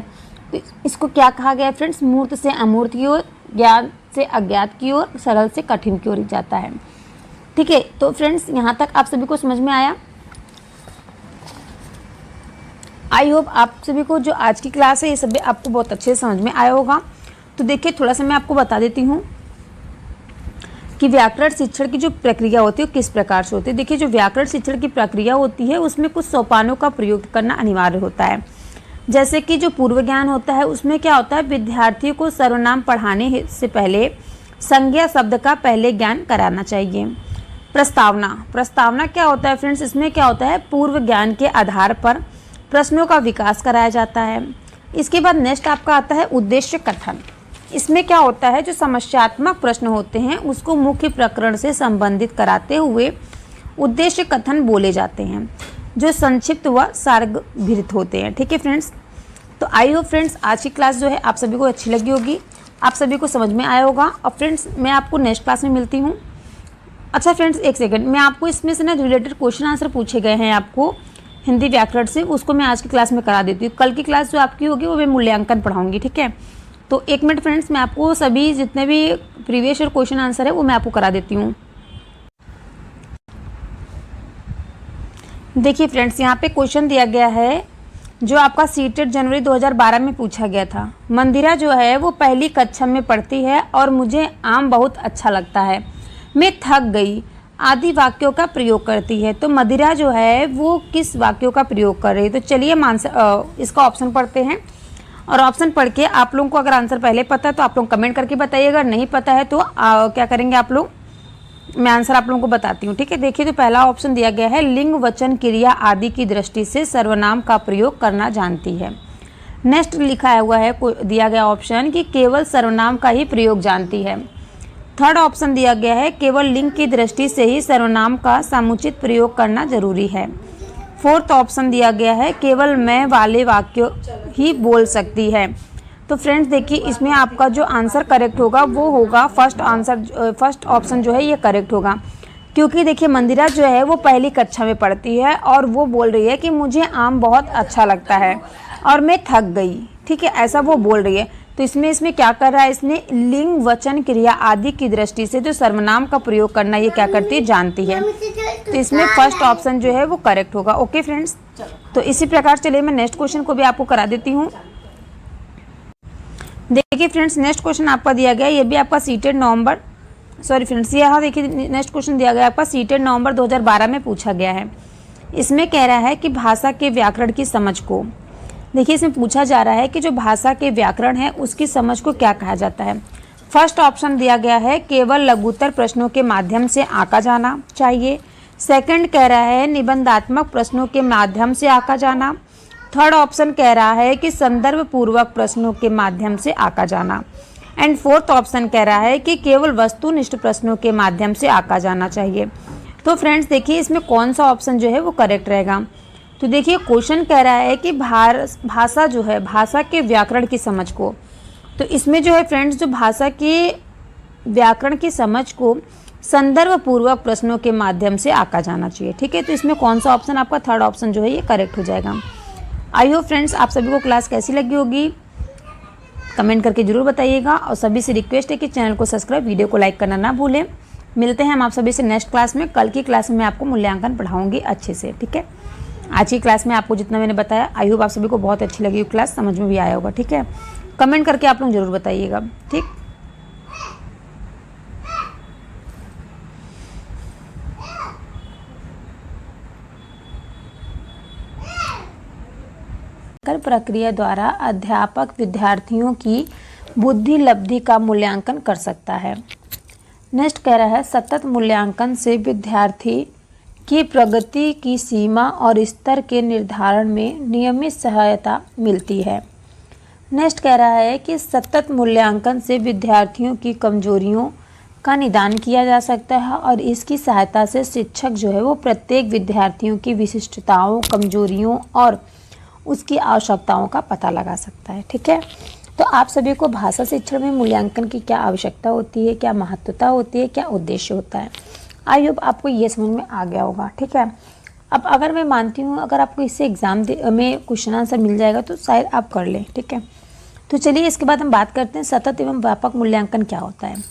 S1: तो इसको क्या कहा गया है फ्रेंड्स, मूर्त से अमूर्त की ओर, ज्ञान से अज्ञात की ओर, सरल से कठिन की ओर जाता है। ठीक है, तो फ्रेंड्स यहाँ तक आप सभी को समझ में आया? आई होप आप सभी को जो आज की क्लास है ये सभी आपको बहुत अच्छे से समझ में आया होगा। तो देखिए थोड़ा सा मैं आपको बता देती हूँ कि व्याकरण शिक्षण की जो प्रक्रिया होती है वो किस प्रकार से होती है। देखिए जो व्याकरण शिक्षण की प्रक्रिया होती है उसमें कुछ सोपानों का प्रयोग करना अनिवार्य होता है। जैसे कि जो पूर्व ज्ञान होता है उसमें क्या होता है, विद्यार्थियों को सर्वनाम पढ़ाने से पहले संज्ञा शब्द का पहले ज्ञान कराना चाहिए। प्रस्तावना क्या होता है फ्रेंड्स, इसमें क्या होता है, पूर्व ज्ञान के आधार पर प्रश्नों का विकास कराया जाता है। इसके बाद नेक्स्ट आपका आता है उद्देश्य कथन। इसमें क्या होता है, जो समस्यात्मक प्रश्न होते हैं उसको मुख्य प्रकरण से संबंधित कराते हुए उद्देश्य कथन बोले जाते हैं, जो संक्षिप्त व सारगर्भित होते हैं। ठीक है फ्रेंड्स, तो आई होप फ्रेंड्स आज की क्लास जो है आप सभी को अच्छी लगी होगी, आप सभी को समझ में आया होगा। और फ्रेंड्स मैं आपको नेक्स्ट क्लास में मिलती हूँ। अच्छा फ्रेंड्स, एक सेकंड, मैं आपको इसमें से ना रिलेटेड क्वेश्चन आंसर पूछे गए हैं आपको हिंदी व्याकरण से, उसको मैं आज की क्लास में करा देती हूँ। कल की क्लास जो आपकी होगी वो मैं मूल्यांकन पढ़ाऊंगी, ठीक है। तो 1 मिनट फ्रेंड्स, मैं आपको सभी जितने भी प्रीवियस ईयर क्वेश्चन आंसर है वो मैं आपको करा देती हूँ। देखिए फ्रेंड्स, यहाँ पे क्वेश्चन दिया गया है जो आपका सीटेट जनवरी 2012 में पूछा गया था। मंदिरा जो है वो पहली कक्षा में पढ़ती है और मुझे आम बहुत अच्छा लगता है, मैं थक गई आदि वाक्यों का प्रयोग करती है। तो मदिरा जो है वो किस वाक्यों का प्रयोग कर रही है? तो चलिए इसका ऑप्शन पढ़ते हैं, और ऑप्शन पढ़ के आप लोगों को अगर आंसर पहले पता है तो आप लोग कमेंट करके बताइएगा, नहीं पता है तो क्या करेंगे आप लोग, मैं आंसर आप लोगों को बताती हूँ, ठीक है। देखिए, तो पहला ऑप्शन दिया गया है, लिंग वचन क्रिया आदि की दृष्टि से सर्वनाम का प्रयोग करना जानती है। नेक्स्ट लिखा हुआ है दिया गया ऑप्शन कि केवल सर्वनाम का ही प्रयोग जानती है। थर्ड ऑप्शन दिया गया है, केवल लिंग की दृष्टि से ही सर्वनाम का समुचित प्रयोग करना जरूरी है। फोर्थ ऑप्शन दिया गया है, केवल मैं वाले वाक्य ही बोल सकती है। तो फ्रेंड्स देखिए, इसमें आपका जो आंसर करेक्ट होगा वो होगा फर्स्ट ऑप्शन जो है ये करेक्ट होगा, क्योंकि देखिए मंदिरा जो है वो पहली कक्षा में पढ़ती है और वो बोल रही है कि मुझे आम बहुत अच्छा लगता है और मैं थक गई, ठीक है, ऐसा वो बोल रही है। तो इसमें क्या कर रहा है, इसने लिंग वचन क्रिया आदि की दृष्टि से जो सर्वनाम का प्रयोग करना ये क्या करती है, जानती है। तो इसमें फर्स्ट ऑप्शन जो है वो करेक्ट होगा। ओके फ्रेंड्स, तो इसी प्रकार चलिए मैं नेक्स्ट क्वेश्चन को भी आपको करा देती हूँ। देखिए फ्रेंड्स, नेक्स्ट क्वेश्चन आपका दिया गया, ये भी आपका सीटेड नवंबर, सॉरी फ्रेंड्स, यहाँ देखिए नेक्स्ट क्वेश्चन दिया गया आपका सीटेड नवंबर 2012 में पूछा गया है। इसमें कह रहा है कि भाषा के व्याकरण की समझ को, देखिए इसमें पूछा जा रहा है कि जो भाषा के व्याकरण है उसकी समझ को क्या कहा जाता है। फर्स्ट ऑप्शन दिया गया है, केवल लघुत्तर प्रश्नों के माध्यम से आंका जाना चाहिए। सेकंड कह रहा है, निबंधात्मक प्रश्नों के माध्यम से आंका जाना। थर्ड ऑप्शन कह रहा है कि संदर्भ पूर्वक प्रश्नों के माध्यम से आंका जाना। एंड फोर्थ ऑप्शन कह रहा है कि केवल वस्तुनिष्ठ प्रश्नों के माध्यम से आंका जाना चाहिए। तो फ्रेंड्स देखिए, इसमें कौन सा ऑप्शन जो है वो करेक्ट रहेगा। तो देखिए, क्वेश्चन कह रहा है कि भाषा जो है, भाषा के व्याकरण की समझ को, तो इसमें जो है फ्रेंड्स, जो भाषा के व्याकरण की समझ को संदर्भ पूर्वक प्रश्नों के माध्यम से आंका जाना चाहिए, ठीक है। तो इसमें कौन सा ऑप्शन, आपका थर्ड ऑप्शन जो है ये करेक्ट हो जाएगा। आई होप फ्रेंड्स आप सभी को क्लास कैसी लगी होगी, कमेंट करके जरूर बताइएगा, और सभी से रिक्वेस्ट है कि चैनल को सब्सक्राइब, वीडियो को लाइक करना ना भूलें। मिलते हैं हम आप सभी से नेक्स्ट क्लास में। कल की क्लास में मैं आपको मूल्यांकन पढ़ाऊंगी अच्छे से, ठीक है। आज की क्लास में आपको जितना मैंने बताया, आई होप आप सभी को बहुत अच्छी लगी क्लास, समझ में भी आया होगा, ठीक है। कमेंट करके आप लोग जरूर बताइएगा, ठीक। प्रक्रिया द्वारा अध्यापक विद्यार्थियों की बुद्धि लब्धि का मूल्यांकन कर सकता है। नेक्स्ट कह रहा है, सतत मूल्यांकन से विद्यार्थी की प्रगति की सीमा और स्तर के निर्धारण में नियमित सहायता मिलती है। नेक्स्ट कह रहा है कि सतत मूल्यांकन से विद्यार्थियों की कमजोरियों का निदान किया जा सकता है और इसकी सहायता से शिक्षक जो है वो प्रत्येक विद्यार्थियों की विशिष्टताओं, कमजोरियों और उसकी आवश्यकताओं का पता लगा सकता है, ठीक है। तो आप सभी को भाषा शिक्षण में मूल्यांकन की क्या आवश्यकता होती है, क्या महत्वता होती है, क्या उद्देश्य होता है, आई होप आपको ये समझ में आ गया होगा, ठीक है। अब अगर मैं मानती हूँ अगर आपको इससे एग्जाम में क्वेश्चन आंसर मिल जाएगा तो शायद आप कर लें, ठीक है। तो चलिए इसके बाद हम बात करते हैं सतत एवं व्यापक मूल्यांकन क्या होता है।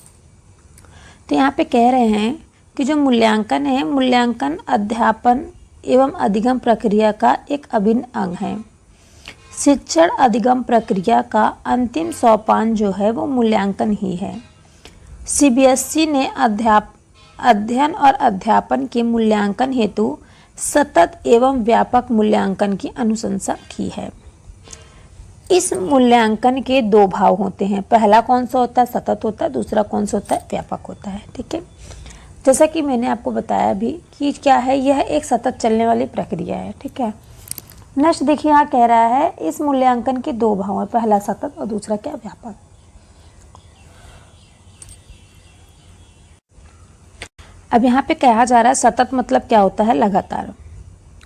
S1: तो यहाँ पे कह रहे हैं कि जो मूल्यांकन है, मूल्यांकन अध्यापन एवं अधिगम प्रक्रिया का एक अभिन्न अंग है। शिक्षण अधिगम प्रक्रिया का अंतिम सोपान जो है वो मूल्यांकन ही है। सीबीएसई ने अध्ययन और अध्यापन के मूल्यांकन हेतु सतत एवं व्यापक मूल्यांकन की अनुशंसा की है। इस मूल्यांकन के दो भाव होते हैं, पहला कौन सा होता है, सतत होता है, दूसरा कौन सा होता है, व्यापक होता है, ठीक है। जैसा कि मैंने आपको बताया भी कि क्या है, यह एक सतत चलने वाली प्रक्रिया है, ठीक है। नेक्स्ट देखिए, यहाँ कह रहा है इस मूल्यांकन के दो भाव हैं, पहला सतत और दूसरा क्या, व्यापक। अब यहाँ पे कहा जा रहा है सतत मतलब क्या होता है, लगातार,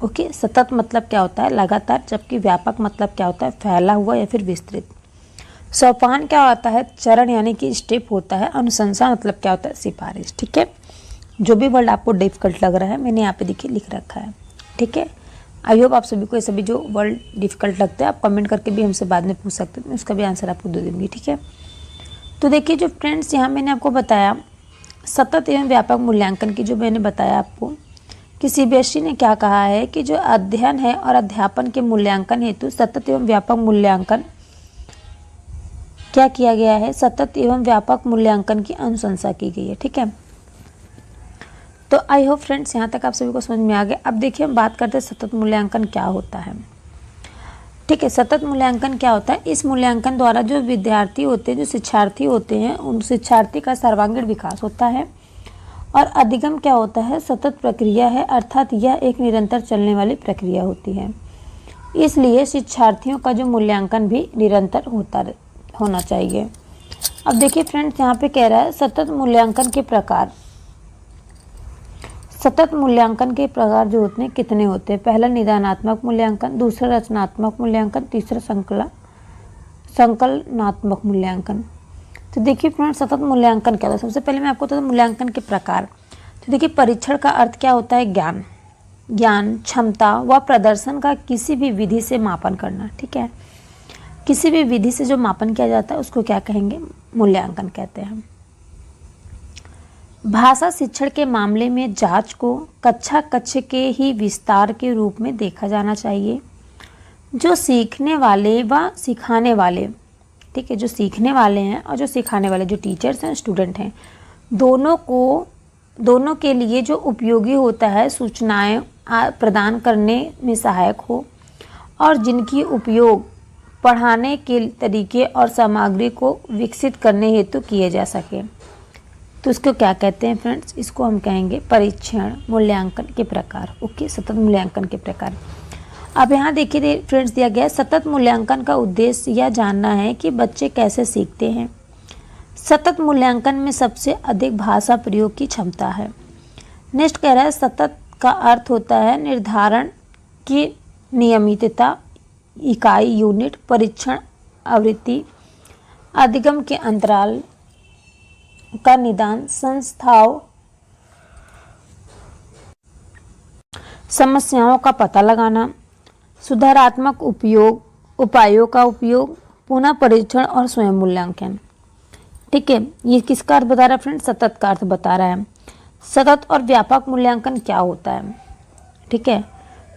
S1: ओके। सतत मतलब क्या होता है, लगातार, जबकि व्यापक मतलब क्या होता है, फैला हुआ या फिर विस्तृत। सोपान क्या होता है, चरण यानी कि स्टेप होता है। अनुशंसा मतलब क्या होता है, सिफारिश, ठीक है। जो भी वर्ड आपको डिफ़िकल्ट लग रहा है मैंने यहाँ पे देखिए लिख रखा है, ठीक है। आई होप आप सभी को ये सभी जो वर्ड डिफ़िकल्ट लगता है आप कमेंट करके भी हमसे बाद में पूछ सकते हैं, उसका भी आंसर आपको दे दूँगी, ठीक है। तो देखिए जो फ्रेंड्स यहाँ मैंने आपको बताया सतत एवं व्यापक मूल्यांकन की, जो मैंने बताया आपको कि सीबीएसई ने क्या कहा है कि जो अध्ययन है और अध्यापन के मूल्यांकन हेतु सतत एवं व्यापक मूल्यांकन क्या किया गया है, सतत एवं व्यापक मूल्यांकन की अनुशंसा की गई है, ठीक है। तो आई होप फ्रेंड्स यहाँ तक आप सभी को समझ में आ गया। अब देखिए हम बात करते हैं सतत मूल्यांकन क्या होता है, ठीक है। सतत मूल्यांकन क्या होता है, इस मूल्यांकन द्वारा जो विद्यार्थी होते हैं, जो शिक्षार्थी होते हैं, उन शिक्षार्थी का सर्वांगीण विकास होता है। और अधिगम क्या होता है, सतत प्रक्रिया है, अर्थात यह एक निरंतर चलने वाली प्रक्रिया होती है। इसलिए शिक्षार्थियों का जो मूल्यांकन भी निरंतर होना चाहिए। अब देखिए फ्रेंड्स यहाँ पे कह रहा है सतत मूल्यांकन के प्रकार। सतत मूल्यांकन के प्रकार जो होते हैं कितने होते हैं, पहला निदानात्मक मूल्यांकन, दूसरा रचनात्मक मूल्यांकन, तीसरा संकलनात्मक मूल्यांकन। तो देखिए फ्रेंड्स सतत मूल्यांकन क्या होता है, सबसे पहले मैं आपको बता दूं मूल्यांकन के प्रकार। तो देखिए परीक्षण का अर्थ क्या होता है, ज्ञान, क्षमता व प्रदर्शन का किसी भी विधि से मापन करना, ठीक है। किसी भी विधि से जो मापन किया जाता है उसको क्या कहेंगे, मूल्यांकन कहते हैं। भाषा शिक्षण के मामले में जांच को कक्ष के ही विस्तार के रूप में देखा जाना चाहिए। जो सीखने वाले व सिखाने वाले, ठीक है, जो सीखने वाले हैं और जो सिखाने वाले, जो टीचर्स हैं स्टूडेंट हैं, दोनों के लिए जो उपयोगी होता है, सूचनाएं प्रदान करने में सहायक हो और जिनकी उपयोग पढ़ाने के तरीके और सामग्री को विकसित करने हेतु किए जा सके। तो इसको क्या कहते हैं फ्रेंड्स, इसको हम कहेंगे परीक्षण मूल्यांकन के प्रकार, ओके, सतत मूल्यांकन के प्रकार। अब यहाँ देखिए फ्रेंड्स दिया गया है सतत मूल्यांकन का उद्देश्य यह जानना है कि बच्चे कैसे सीखते हैं। सतत मूल्यांकन में सबसे अधिक भाषा प्रयोग की क्षमता है। नेक्स्ट कह रहा है सतत का अर्थ होता है निर्धारण की नियमितता, इकाई यूनिट, परीक्षण आवृत्ति, अधिगम के अंतराल का निदान, संस्थाओं समस्याओं का पता लगाना, सुधारात्मक उपायों का उपयोग, पुनः परीक्षण और स्वयं मूल्यांकन, ठीक है। ये किसका अर्थ बता रहा है फ्रेंड, सतत का अर्थ बता रहा है। सतत और व्यापक मूल्यांकन क्या होता है, ठीक है।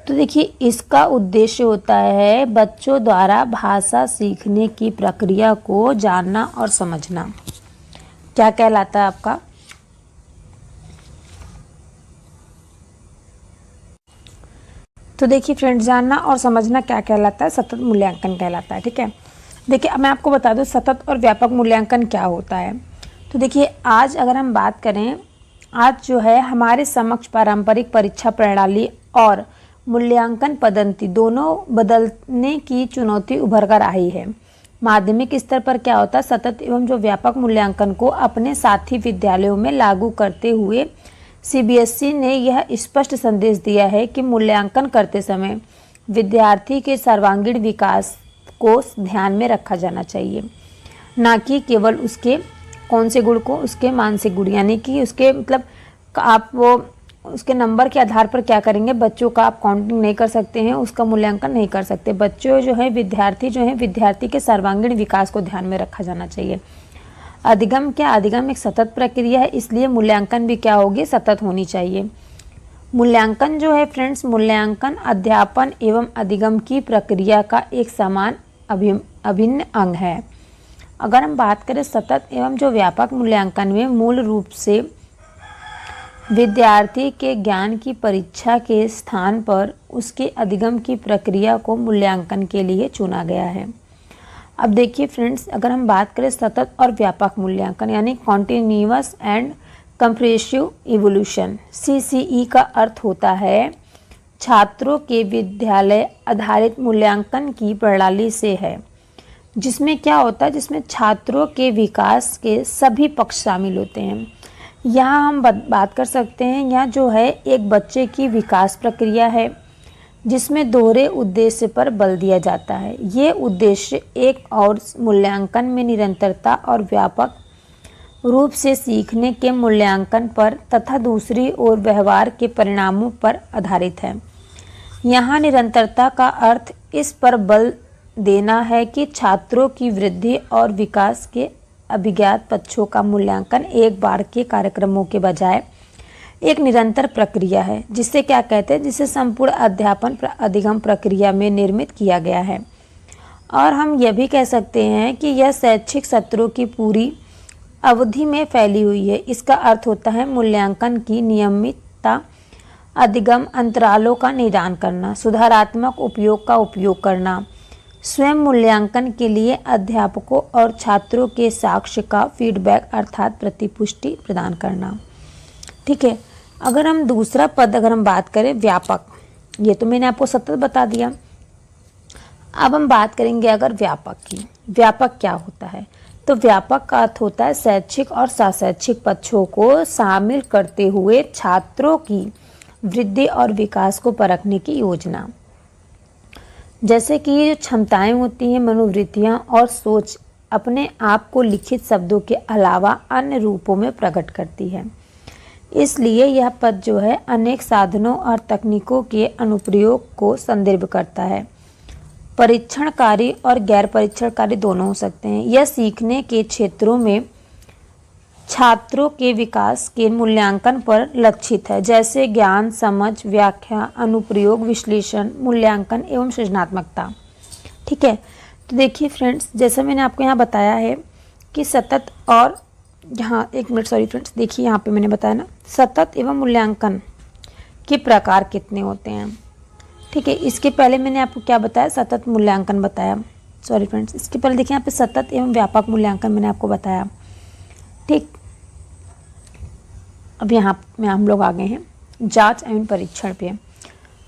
S1: तो देखिए इसका उद्देश्य होता है बच्चों द्वारा भाषा सीखने की प्रक्रिया को जानना और समझना। क्या कहलाता है आपका, तो देखिए फ्रेंड्स जानना और समझना क्या कहलाता है, सतत मूल्यांकन कहलाता है, ठीक है। देखिए अब मैं आपको बता दूं सतत और व्यापक मूल्यांकन क्या होता है। तो देखिए आज अगर हम बात करें, आज जो है हमारे समक्ष पारंपरिक परीक्षा प्रणाली और मूल्यांकन पद्धति दोनों बदलने की चुनौती उभर कर आई है। माध्यमिक स्तर पर क्या होता है, सतत एवं जो व्यापक मूल्यांकन को अपने साथी विद्यालयों में लागू करते हुए सीबीएसई ने यह स्पष्ट संदेश दिया है कि मूल्यांकन करते समय विद्यार्थी के सर्वांगीण विकास को ध्यान में रखा जाना चाहिए, ना कि केवल उसके कौन से गुण को, उसके मानसिक गुण, यानी कि उसके मतलब आप वो उसके नंबर के आधार पर क्या करेंगे, बच्चों का आप काउंटिंग नहीं कर सकते हैं, उसका मूल्यांकन नहीं कर सकते। बच्चों जो है विद्यार्थी के सर्वांगीण विकास को ध्यान में रखा जाना चाहिए। अधिगम एक सतत प्रक्रिया है, इसलिए मूल्यांकन भी क्या होगी, सतत होनी चाहिए। मूल्यांकन जो है फ्रेंड्स, मूल्यांकन अध्यापन एवं अधिगम की प्रक्रिया का एक समान अभिन्न अंग है। अगर हम बात करें सतत एवं जो व्यापक मूल्यांकन में मूल रूप से विद्यार्थी के ज्ञान की परीक्षा के स्थान पर उसके अधिगम की प्रक्रिया को मूल्यांकन के लिए चुना गया है। अब देखिए फ्रेंड्स, अगर हम बात करें सतत और व्यापक मूल्यांकन यानी continuous and compressive evolution, CCE का अर्थ होता है छात्रों के विद्यालय आधारित मूल्यांकन की प्रणाली से है, जिसमें क्या होता है, जिसमें छात्रों के विकास के सभी पक्ष शामिल होते हैं। यहाँ हम बात कर सकते हैं, यहाँ जो है एक बच्चे की विकास प्रक्रिया है जिसमें दोहरे उद्देश्य पर बल दिया जाता है। ये उद्देश्य एक और मूल्यांकन में निरंतरता और व्यापक रूप से सीखने के मूल्यांकन पर तथा दूसरी ओर व्यवहार के परिणामों पर आधारित है। यहाँ निरंतरता का अर्थ इस पर बल देना है कि छात्रों की वृद्धि और विकास के अभिज्ञात पक्षों का मूल्यांकन एक बार के कार्यक्रमों के बजाय एक निरंतर प्रक्रिया है, जिसे क्या कहते हैं, जिसे संपूर्ण अध्यापन अधिगम प्रक्रिया में निर्मित किया गया है। और हम यह भी कह सकते हैं कि यह शैक्षिक सत्रों की पूरी अवधि में फैली हुई है। इसका अर्थ होता है मूल्यांकन की नियमितता, अधिगम अंतरालों का निदान करना, सुधारात्मक उपयोग का उपयोग करना, स्वयं मूल्यांकन के लिए अध्यापकों और छात्रों के साक्ष्य का फीडबैक अर्थात प्रतिपुष्टि प्रदान करना। ठीक है, अगर हम दूसरा पद अगर हम बात करें व्यापक, ये तो मैंने आपको सतत बता दिया। अब हम बात करेंगे अगर व्यापक की। व्यापक क्या होता है? तो व्यापक का अर्थ होता है शैक्षिक और साशैक्षिक पक्षों को शामिल करते हुए छात्रों की वृद्धि और विकास को परखने की योजना। जैसे कि ये जो क्षमताएं होती हैं, मनोवृत्तियां और सोच अपने आप को लिखित शब्दों के अलावा अन्य रूपों में प्रकट करती है। इसलिए यह पद जो है अनेक साधनों और तकनीकों के अनुप्रयोग को संदर्भ करता है। परीक्षणकारी और गैर परीक्षणकारी दोनों हो सकते हैं। यह सीखने के क्षेत्रों में छात्रों के विकास के मूल्यांकन पर लक्षित है, जैसे ज्ञान, समझ, व्याख्या, अनुप्रयोग, विश्लेषण, मूल्यांकन एवं सृजनात्मकता। ठीक है, तो देखिए फ्रेंड्स, जैसा मैंने आपको यहाँ बताया है कि सतत और यहाँ एक मिनट सॉरी फ्रेंड्स, देखिए यहाँ पे मैंने बताया ना सतत एवं मूल्यांकन के प्रकार कितने होते हैं। ठीक है, इसके पहले मैंने आपको क्या बताया, सतत मूल्यांकन बताया। सॉरी फ्रेंड्स, इसके पहले देखिए यहाँ पे सतत एवं व्यापक मूल्यांकन मैंने आपको बताया। ठीक, अब यहाँ में हम लोग आ गए हैं जांच एवं परीक्षण पे।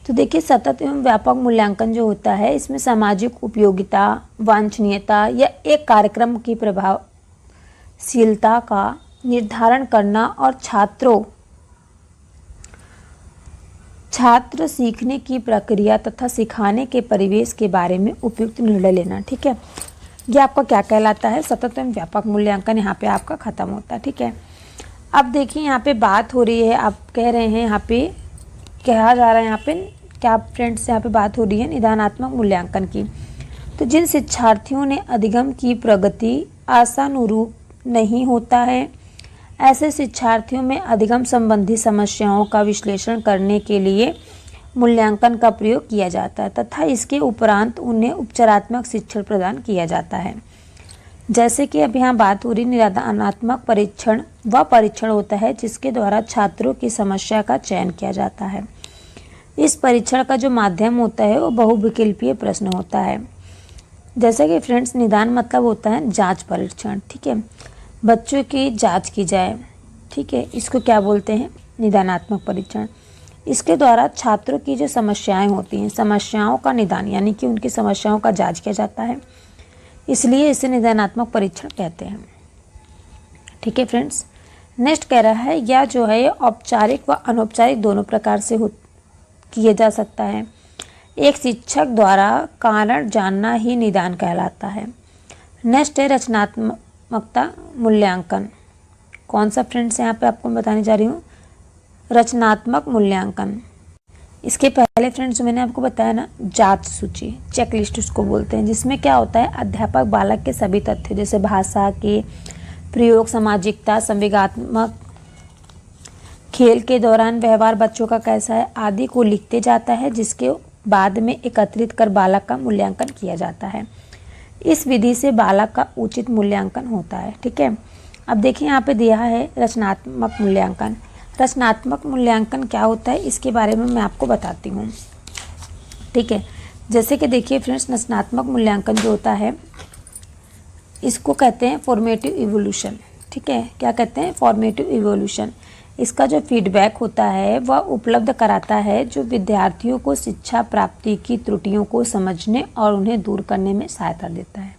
S1: तो देखिए सतत एवं व्यापक मूल्यांकन जो होता है, इसमें सामाजिक उपयोगिता, वांछनीयता या एक कार्यक्रम की प्रभावशीलता का निर्धारण करना और छात्र सीखने की प्रक्रिया तथा सिखाने के परिवेश के बारे में उपयुक्त निर्णय लेना। ठीक है, ये आपका क्या कहलाता है, सतत एवं व्यापक मूल्यांकन यहाँ पे आपका खत्म होता है। ठीक है, अब देखिए यहाँ पे बात हो रही है, आप कह रहे हैं यहाँ पे कहा जा रहा है, यहाँ पे क्या फ्रेंड्स यहाँ पे बात हो रही है निदानात्मक मूल्यांकन की। तो जिन शिक्षार्थियों ने अधिगम की प्रगति आशानुरूप नहीं होता है, ऐसे शिक्षार्थियों में अधिगम संबंधी समस्याओं का विश्लेषण करने के लिए मूल्यांकन का प्रयोग किया जाता है तथा इसके उपरांत उन्हें उपचारात्मक शिक्षण प्रदान किया जाता है। जैसे कि अब यहाँ बात हो रही निदानात्मक परीक्षण, वह परीक्षण होता है जिसके द्वारा छात्रों की समस्या का चयन किया जाता है। इस परीक्षण का जो माध्यम होता है वो बहुविकल्पीय प्रश्न होता है। जैसे कि फ्रेंड्स निदान मतलब होता है जांच परीक्षण। ठीक है, बच्चों की जांच की जाए। ठीक है, इसको क्या बोलते हैं, निदानात्मक परीक्षण। इसके द्वारा छात्रों की जो समस्याएं होती हैं, समस्याओं का निदान यानी कि उनकी समस्याओं का जांच किया जाता है, इसलिए इसे निदानात्मक परीक्षण कहते हैं। ठीक है फ्रेंड्स, नेक्स्ट कह रहा है यह जो है औपचारिक व अनौपचारिक दोनों प्रकार से किया जा सकता है। एक शिक्षक द्वारा कारण जानना ही निदान कहलाता है। नेक्स्ट है रचनात्मकता मूल्यांकन। कौन सा फ्रेंड्स यहाँ पे आपको बताने जा रही हूँ, रचनात्मक मूल्यांकन। इसके पहले फ्रेंड्स जो मैंने आपको बताया ना जांच सूची, चेकलिस्ट उसको बोलते हैं, जिसमें क्या होता है अध्यापक बालक के सभी तथ्य जैसे भाषा के प्रयोग, सामाजिकता, संवेगात्मक, खेल के दौरान व्यवहार बच्चों का कैसा है आदि को लिखते जाता है, जिसके बाद में एकत्रित कर बालक का मूल्यांकन किया जाता है। इस विधि से बालक का उचित मूल्यांकन होता है। ठीक है, अब देखिए यहाँ पे दिया है रचनात्मक मूल्यांकन। रचनात्मक मूल्यांकन क्या होता है इसके बारे में मैं आपको बताती हूँ। ठीक है, जैसे कि देखिए फ्रेंड्स रचनात्मक मूल्यांकन जो होता है इसको कहते हैं फॉर्मेटिव इवोल्यूशन। ठीक है, क्या कहते हैं, फॉर्मेटिव इवोल्यूशन। इसका जो फीडबैक होता है वह उपलब्ध कराता है जो विद्यार्थियों को शिक्षा प्राप्ति की त्रुटियों को समझने और उन्हें दूर करने में सहायता देता है।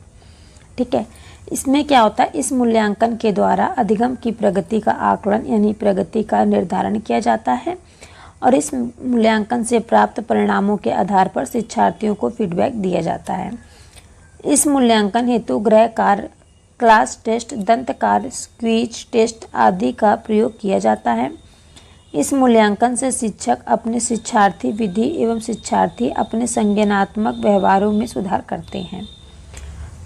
S1: ठीक है, इसमें क्या होता है, इस मूल्यांकन के द्वारा अधिगम की प्रगति का आकलन यानी प्रगति का निर्धारण किया जाता है और इस मूल्यांकन से प्राप्त परिणामों के आधार पर शिक्षार्थियों को फीडबैक दिया जाता है। इस मूल्यांकन हेतु गृह कार्य क्लास टेस्ट, दंत कार्य, क्विज टेस्ट आदि का प्रयोग किया जाता है। इस मूल्यांकन से शिक्षक अपने शिक्षार्थी विधि एवं शिक्षार्थी अपने संज्ञानात्मक व्यवहारों में सुधार करते हैं।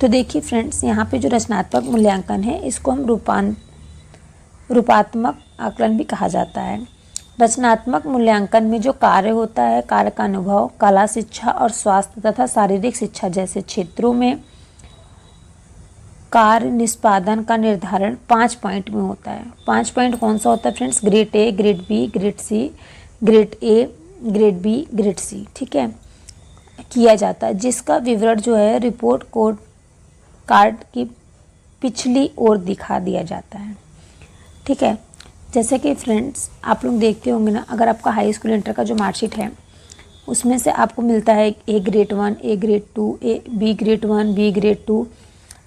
S1: तो देखिए फ्रेंड्स, यहाँ पे जो रचनात्मक मूल्यांकन है इसको हम रूपात्मक आकलन भी कहा जाता है। रचनात्मक मूल्यांकन में जो कार्य होता है, कार्य का अनुभव, कला शिक्षा और स्वास्थ्य तथा शारीरिक शिक्षा जैसे क्षेत्रों में कार्य निष्पादन का निर्धारण 5 पॉइंट में होता है। 5 पॉइंट कौन सा होता है friends? Grade A, grade B, grade C, grade A, grade B, grade C, ठीक है, किया जाता है, जिसका विवरण जो है रिपोर्ट कार्ड की पिछली ओर दिखा दिया जाता है। ठीक है, जैसे कि फ्रेंड्स आप लोग देखते होंगे ना, अगर आपका हाई स्कूल इंटर का जो मार्कशीट है उसमें से आपको मिलता है A grade 1, A grade 2, B grade 1, B grade 2,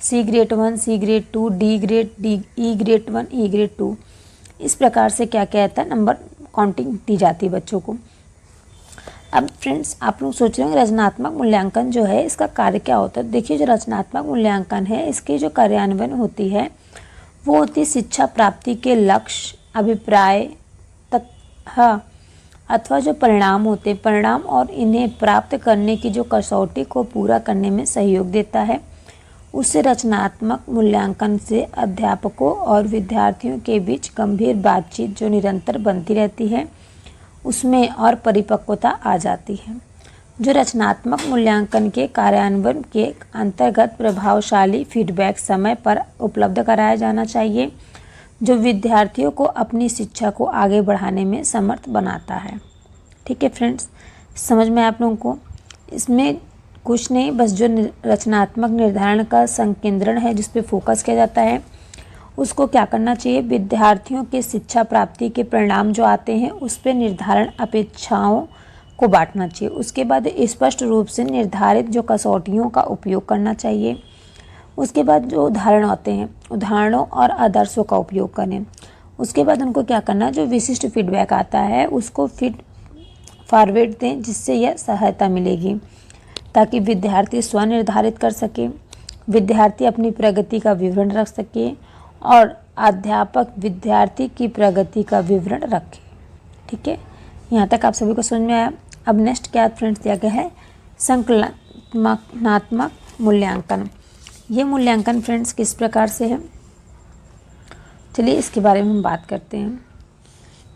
S1: C grade 1, C grade 2, D grade, E grade 1, E grade 2। इस प्रकार से क्या क्या आता है, नंबर काउंटिंग दी जाती है बच्चों को। अब फ्रेंड्स आप लोग सोच रहे होंगे रचनात्मक मूल्यांकन जो है इसका कार्य क्या होता है। देखिए, जो रचनात्मक मूल्यांकन है इसकी जो कार्यान्वयन होती है वो होती है शिक्षा प्राप्ति के लक्ष्य, अभिप्राय तथा अथवा जो परिणाम होते हैं, परिणाम और इन्हें प्राप्त करने की जो कसौटी को पूरा करने में सहयोग देता है। उससे रचनात्मक मूल्यांकन से अध्यापकों और विद्यार्थियों के बीच गंभीर बातचीत जो निरंतर बनती रहती है उसमें और परिपक्वता आ जाती है। जो रचनात्मक मूल्यांकन के कार्यान्वयन के अंतर्गत प्रभावशाली फीडबैक समय पर उपलब्ध कराया जाना चाहिए, जो विद्यार्थियों को अपनी शिक्षा को आगे बढ़ाने में समर्थ बनाता है। ठीक है फ्रेंड्स, समझ में आप लोगों को? इसमें कुछ नहीं, बस जो रचनात्मक निर्धारण का संकेंद्रण है जिस पे फोकस किया जाता है उसको क्या करना चाहिए, विद्यार्थियों के शिक्षा प्राप्ति के परिणाम जो आते हैं उस पर निर्धारण अपेक्षाओं को बांटना चाहिए। उसके बाद स्पष्ट रूप से निर्धारित जो कसौटियों का उपयोग करना चाहिए। उसके बाद जो उदाहरण होते हैं, उदाहरणों और आदर्शों का उपयोग करें। उसके बाद उनको क्या करना है, जो विशिष्ट फीडबैक आता है उसको फीड फॉरवर्ड दें, जिससे यह सहायता मिलेगी ताकि विद्यार्थी स्वनिर्धारित कर सके, विद्यार्थी अपनी प्रगति का विवरण रख सके और अध्यापक विद्यार्थी की प्रगति का विवरण रखे। ठीक है, यहाँ तक आप सभी को समझ में आया। अब नेक्स्ट क्या फ्रेंड्स दिया गया है, संकलनात्मक मूल्यांकन। ये मूल्यांकन फ्रेंड्स किस प्रकार से है, चलिए इसके बारे में हम बात करते हैं।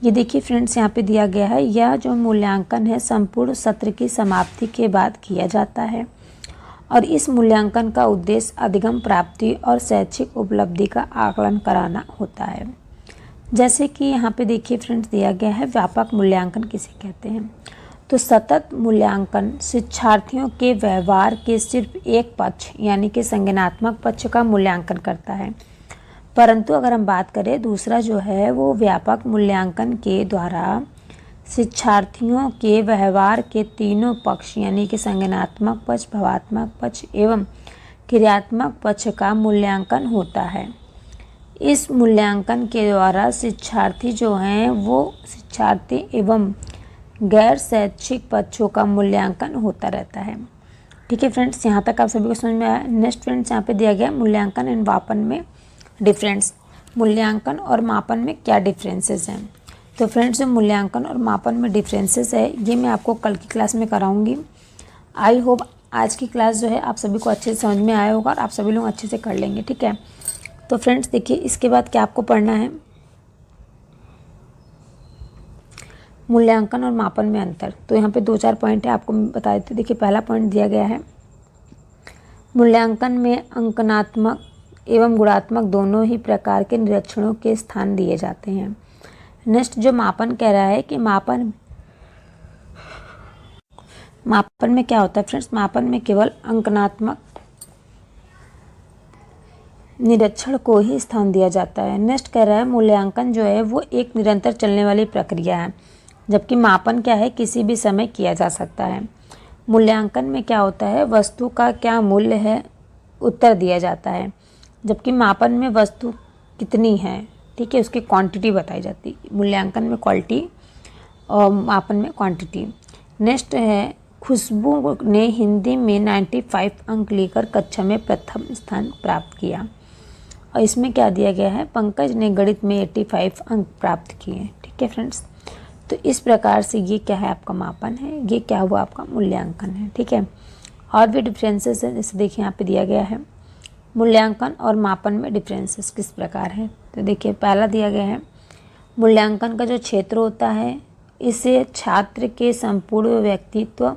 S1: ये देखिए फ्रेंड्स, यहाँ पे दिया गया है, यह जो मूल्यांकन है संपूर्ण सत्र की समाप्ति के बाद किया जाता है और इस मूल्यांकन का उद्देश्य अधिगम प्राप्ति और शैक्षिक उपलब्धि का आकलन कराना होता है। जैसे कि यहाँ पे देखिए फ्रेंड्स दिया गया है, व्यापक मूल्यांकन किसे कहते हैं। तो सतत मूल्यांकन शिक्षार्थियों के व्यवहार के सिर्फ एक पक्ष यानी कि संज्ञानात्मक पक्ष का मूल्यांकन करता है, परंतु अगर हम बात करें दूसरा जो है वो व्यापक मूल्यांकन के द्वारा शिक्षार्थियों के व्यवहार के तीनों पक्ष यानी कि संज्ञानात्मक पक्ष, भावात्मक पक्ष एवं क्रियात्मक पक्ष का मूल्यांकन होता है। इस मूल्यांकन के द्वारा शिक्षार्थी जो हैं वो शिक्षार्थी एवं गैर शैक्षिक पक्षों का मूल्यांकन होता रहता है। ठीक है फ्रेंड्स, यहाँ तक आप सभी को समझ में आया। नेक्स्ट फ्रेंड्स यहाँ पे दिया गया मूल्यांकन एंड मापन में डिफरेंस। मूल्यांकन और मापन में क्या डिफरेंसेस हैं। तो फ्रेंड्स, जो मूल्यांकन और मापन में डिफरेंसेस है ये मैं आपको कल की क्लास में कराऊंगी। आई होप आज की क्लास जो है आप सभी को अच्छे से समझ में आया होगा और आप सभी लोग अच्छे से कर लेंगे। ठीक है, तो फ्रेंड्स देखिए इसके बाद क्या आपको पढ़ना है, मूल्यांकन और मापन में अंतर। तो यहाँ पे 2-4 पॉइंट है, आपको मैं बता देती हूँ। देखिए पहला पॉइंट दिया गया है, मूल्यांकन में अंकनात्मक एवं गुणात्मक दोनों ही प्रकार के निरीक्षणों के स्थान दिए जाते हैं। नेक्स्ट जो मापन कह रहा है कि मापन में क्या होता है फ्रेंड्स, मापन में केवल अंकनात्मक निरीक्षण को ही स्थान दिया जाता है। नेक्स्ट कह रहा है मूल्यांकन जो है वो एक निरंतर चलने वाली प्रक्रिया है, जबकि मापन क्या है किसी भी समय किया जा सकता है। मूल्यांकन में क्या होता है, वस्तु का क्या मूल्य है उत्तर दिया जाता है, जबकि मापन में वस्तु कितनी है, ठीक है, उसकी क्वांटिटी बताई जाती है। मूल्यांकन में क्वालिटी और मापन में क्वांटिटी। नेक्स्ट है, खुशबू ने हिंदी में 95 अंक लेकर कक्षा में प्रथम स्थान प्राप्त किया। और इसमें क्या दिया गया है, पंकज ने गणित में 85 अंक प्राप्त किए। ठीक है फ्रेंड्स, तो इस प्रकार से ये क्या है, आपका मापन है, ये क्या हुआ, आपका मूल्यांकन है। ठीक है, और भी डिफरेंसेस हैं, जैसे देखिए यहाँ पे दिया गया है मूल्यांकन और मापन में डिफरेंसेस किस प्रकार हैं। तो देखिए पहला दिया गया है, मूल्यांकन का जो क्षेत्र होता है इससे छात्र के संपूर्ण व्यक्तित्व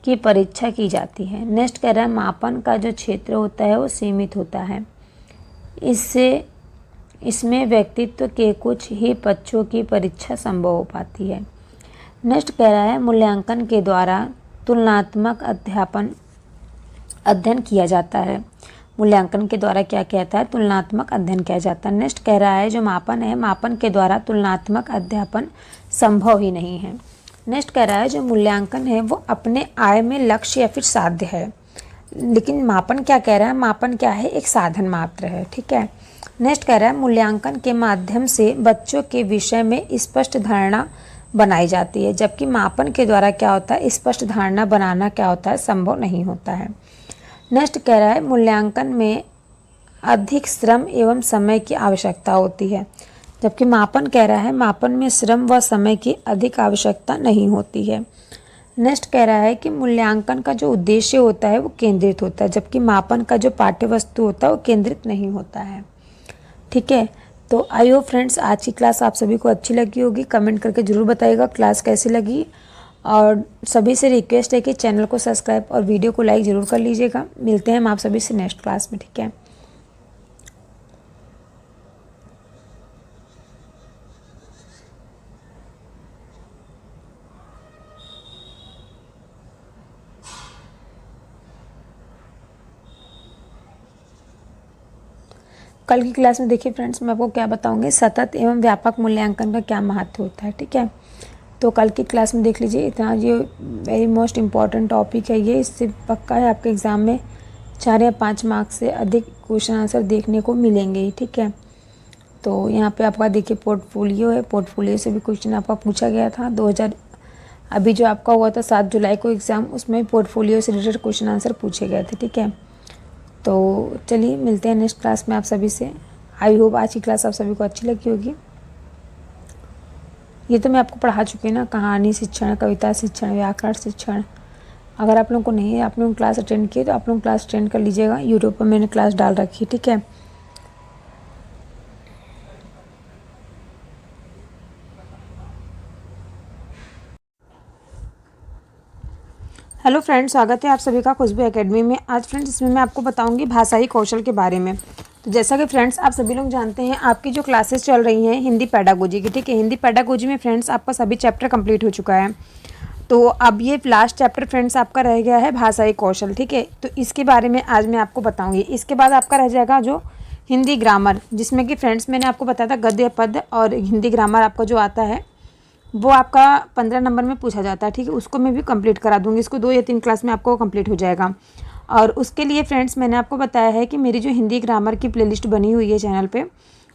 S1: की परीक्षा की जाती है। नेक्स्ट कह रहा है, मापन का जो क्षेत्र होता है वो सीमित होता है, इसमें व्यक्तित्व के कुछ ही पक्षों की परीक्षा संभव हो पाती है। नेक्स्ट कह रहा है, मूल्यांकन के द्वारा तुलनात्मक अध्ययन किया जाता है। मूल्यांकन के द्वारा क्या कहता है, तुलनात्मक अध्ययन किया जाता है। नेक्स्ट कह रहा है, जो मापन है, मापन के द्वारा तुलनात्मक अध्यापन संभव ही नहीं है। नेक्स्ट कह रहा है, जो मूल्यांकन है वो अपने आय में लक्ष्य या फिर साध्य है, लेकिन मापन क्या कह रहा है, मापन क्या है, एक साधन मात्र है। ठीक है, नेक्स्ट कह रहा है, मूल्यांकन के माध्यम से बच्चों के विषय में स्पष्ट धारणा बनाई जाती है, जबकि मापन के द्वारा क्या होता है, स्पष्ट धारणा बनाना क्या होता है, संभव नहीं होता है। नेक्स्ट कह रहा है, मूल्यांकन में अधिक श्रम एवं समय की आवश्यकता होती है, जबकि मापन कह रहा है मापन में श्रम व समय की अधिक आवश्यकता नहीं होती है। नेक्स्ट कह रहा है कि मूल्यांकन का जो उद्देश्य होता है वो केंद्रित होता है, जबकि मापन का जो पाठ्य वस्तु होता है वो केंद्रित नहीं होता है। ठीक है, तो आई होप फ्रेंड्स आज की क्लास आप सभी को अच्छी लगी होगी। कमेंट करके ज़रूर बताइएगा क्लास कैसी लगी, और सभी से रिक्वेस्ट है कि चैनल को सब्सक्राइब और वीडियो को लाइक ज़रूर कर लीजिएगा। मिलते हैं हम आप सभी से नेक्स्ट क्लास में। ठीक है। कल की क्लास में देखिए फ्रेंड्स, मैं आपको क्या बताऊंगी, सतत एवं व्यापक मूल्यांकन का क्या महत्व होता है। ठीक है, तो कल की क्लास में देख लीजिए, इतना ये वेरी मोस्ट इम्पॉर्टेंट टॉपिक है ये, इससे पक्का है आपके एग्ज़ाम में 4 या 5 मार्क्स से अधिक क्वेश्चन आंसर देखने को मिलेंगे ही। ठीक है, तो यहाँ पे आपका देखिए पोर्टफोलियो है, पोर्टफोलियो से भी क्वेश्चन आपका पूछा गया था 2000 अभी जो आपका हुआ था 7 जुलाई को एग्ज़ाम, उसमें पोर्टफोलियो से रिलेटेड क्वेश्चन आंसर पूछे गए थे। ठीक है, तो चलिए मिलते हैं नेक्स्ट क्लास में आप सभी से। आई होप आज की क्लास आप सभी को अच्छी लगी होगी। ये तो मैं आपको पढ़ा चुकी हूँ ना, कहानी शिक्षण, कविता शिक्षण, व्याकरण शिक्षण। अगर आप लोगों को नहीं है, आप लोग क्लास अटेंड किए तो आप लोग क्लास अटेंड कर लीजिएगा, यूट्यूब पर मैंने क्लास डाल रखी है। ठीक है, हेलो फ्रेंड्स, स्वागत है आप सभी का खुशबू एकेडमी में। आज फ्रेंड्स इसमें मैं आपको बताऊंगी भाषाई कौशल के बारे में। तो जैसा कि फ्रेंड्स आप सभी लोग जानते हैं, आपकी जो क्लासेस चल रही हैं हिंदी पेडागोजी की। ठीक है, हिंदी पेडागोजी में फ्रेंड्स आपका सभी चैप्टर कंप्लीट हो चुका है, तो अब ये लास्ट चैप्टर फ्रेंड्स आपका रह गया है भाषाई कौशल। ठीक है, तो इसके बारे में आज मैं आपको बताऊँगी। इसके बाद आपका रह जाएगा जो हिंदी ग्रामर, जिसमें कि फ्रेंड्स मैंने आपको बताया था गद्य पद और हिंदी ग्रामर आपका जो आता है वो आपका 15 नंबर में पूछा जाता है। ठीक है, उसको मैं भी कंप्लीट करा दूंगी, इसको 2 या 3 क्लास में आपको कंप्लीट हो जाएगा। और उसके लिए फ्रेंड्स मैंने आपको बताया है कि मेरी जो हिंदी ग्रामर की प्लेलिस्ट बनी हुई है चैनल पे,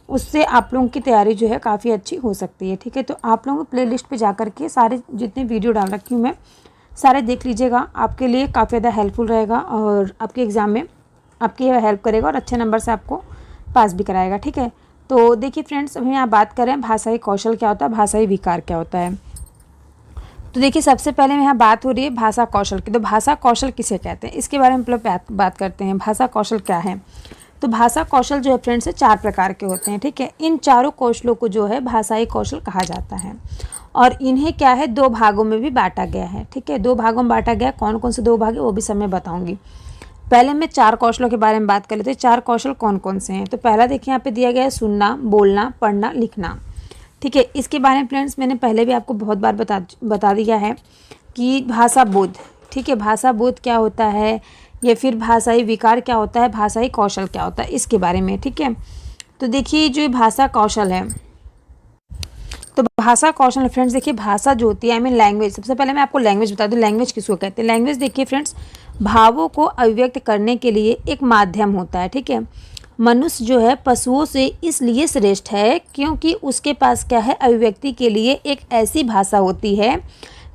S1: उससे आप लोगों की तैयारी जो है काफ़ी अच्छी हो सकती है। ठीक है, तो आप लोग प्लेलिस्ट पे जा करके सारे जितने वीडियो डाल रखी हूँ मैं सारे देख लीजिएगा, आपके लिए काफ़ी ज़्यादा हेल्पफुल रहेगा और आपके एग्ज़ाम में आपकी हेल्प करेगा और अच्छे नंबर से आपको पास भी कराएगा। ठीक है, तो देखिए फ्रेंड्स, हम यहाँ बात करें भाषाई कौशल क्या होता है, भाषाई विकार क्या होता है। तो देखिए सबसे पहले यहाँ बात हो रही है भाषा कौशल की। तो भाषा कौशल किसे कहते हैं, इसके बारे में हम लोग बात करते हैं। भाषा कौशल क्या है, तो भाषा कौशल जो है फ्रेंड्स 4 प्रकार के होते हैं। ठीक है, इन चारों कौशलों को जो है भाषाई कौशल कहा जाता है और इन्हें क्या है 2 भागों में भी बांटा गया है। ठीक है, 2 भागों में बांटा गया, कौन कौन से 2 भाग है वो भी सब मैं बताऊँगी। पहले मैं 4 कौशलों के बारे में बात कर लेते हैं। 4 कौशल कौन कौन से हैं। तो पहला देखिए यहाँ पे दिया गया है सुनना, बोलना, पढ़ना, लिखना। ठीक है, इसके बारे में फ्रेंड्स मैंने पहले भी आपको बहुत बार बता दिया है कि भाषा बोध। ठीक है, भाषा बोध क्या होता है या फिर भाषाई विकार क्या होता है, भाषाई कौशल क्या होता है, इसके बारे में। ठीक है, तो देखिए जो भाषा कौशल है, तो भाषा कौशल फ्रेंड्स देखिए भाषा जो होती है आई मीन लैंग्वेज। सबसे पहले मैं आपको लैंग्वेज बता दूं, लैंग्वेज किसको कहते हैं। लैंग्वेज देखिए फ्रेंड्स भावों को अभिव्यक्त करने के लिए एक माध्यम होता है। ठीक है, मनुष्य जो है पशुओं से इसलिए श्रेष्ठ है क्योंकि उसके पास क्या है, अभिव्यक्ति के लिए एक ऐसी भाषा होती है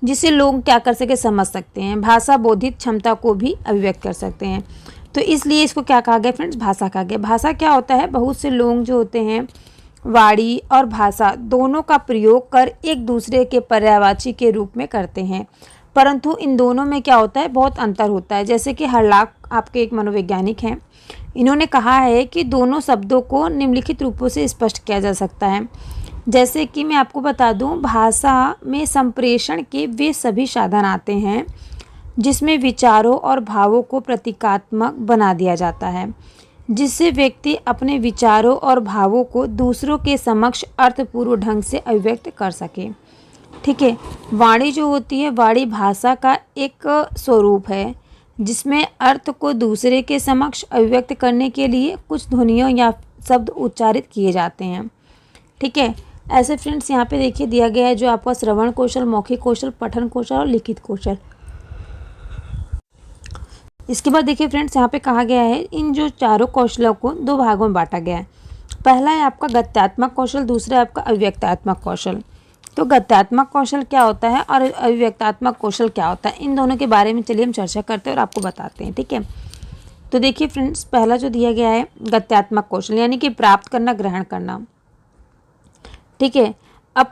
S1: जिसे लोग क्या कर सके, समझ सकते हैं। भाषा बौद्धिक क्षमता को भी अभिव्यक्त कर सकते हैं। तो इसलिए इसको क्या कहा गया फ्रेंड्स, भाषा कहा गया। भाषा क्या होता है, बहुत से लोग जो होते हैं वाणी और भाषा दोनों का प्रयोग कर एक दूसरे के पर्यायवाची के रूप में करते हैं, परंतु इन दोनों में क्या होता है, बहुत अंतर होता है। जैसे कि हर्लॉक आपके एक मनोवैज्ञानिक हैं, इन्होंने कहा है कि दोनों शब्दों को निम्नलिखित रूपों से स्पष्ट किया जा सकता है। जैसे कि मैं आपको बता दूं, भाषा में संप्रेषण के वे सभी साधन आते हैं जिसमें विचारों और भावों को प्रतीकात्मक बना दिया जाता है, जिससे व्यक्ति अपने विचारों और भावों को दूसरों के समक्ष अर्थपूर्ण ढंग से अभिव्यक्त कर सके। ठीक है, वाणी जो होती है, वाणी भाषा का एक स्वरूप है जिसमें अर्थ को दूसरे के समक्ष अभिव्यक्त करने के लिए कुछ ध्वनियों या शब्द उच्चारित किए जाते हैं। ठीक है, ऐसे फ्रेंड्स यहाँ पे देखिए दिया गया है जो आपका श्रवण कौशल, मौखिक कौशल, पठन कौशल और लिखित कौशल। इसके बाद देखिए फ्रेंड्स यहाँ पे कहा गया है इन जो चारों कौशलों को दो भागों में बांटा गया है। पहला है आपका गत्यात्मक कौशल, दूसरा है आपका अभिव्यक्तात्मक कौशल। तो गत्यात्मक कौशल क्या होता है और अभिव्यक्तात्मक कौशल क्या होता है, इन दोनों के बारे में चलिए हम चर्चा करते हैं और आपको बताते हैं। ठीक है, तो देखिए फ्रेंड्स पहला जो दिया गया है गत्यात्मक कौशल यानी कि प्राप्त करना, ग्रहण करना। ठीक है, अब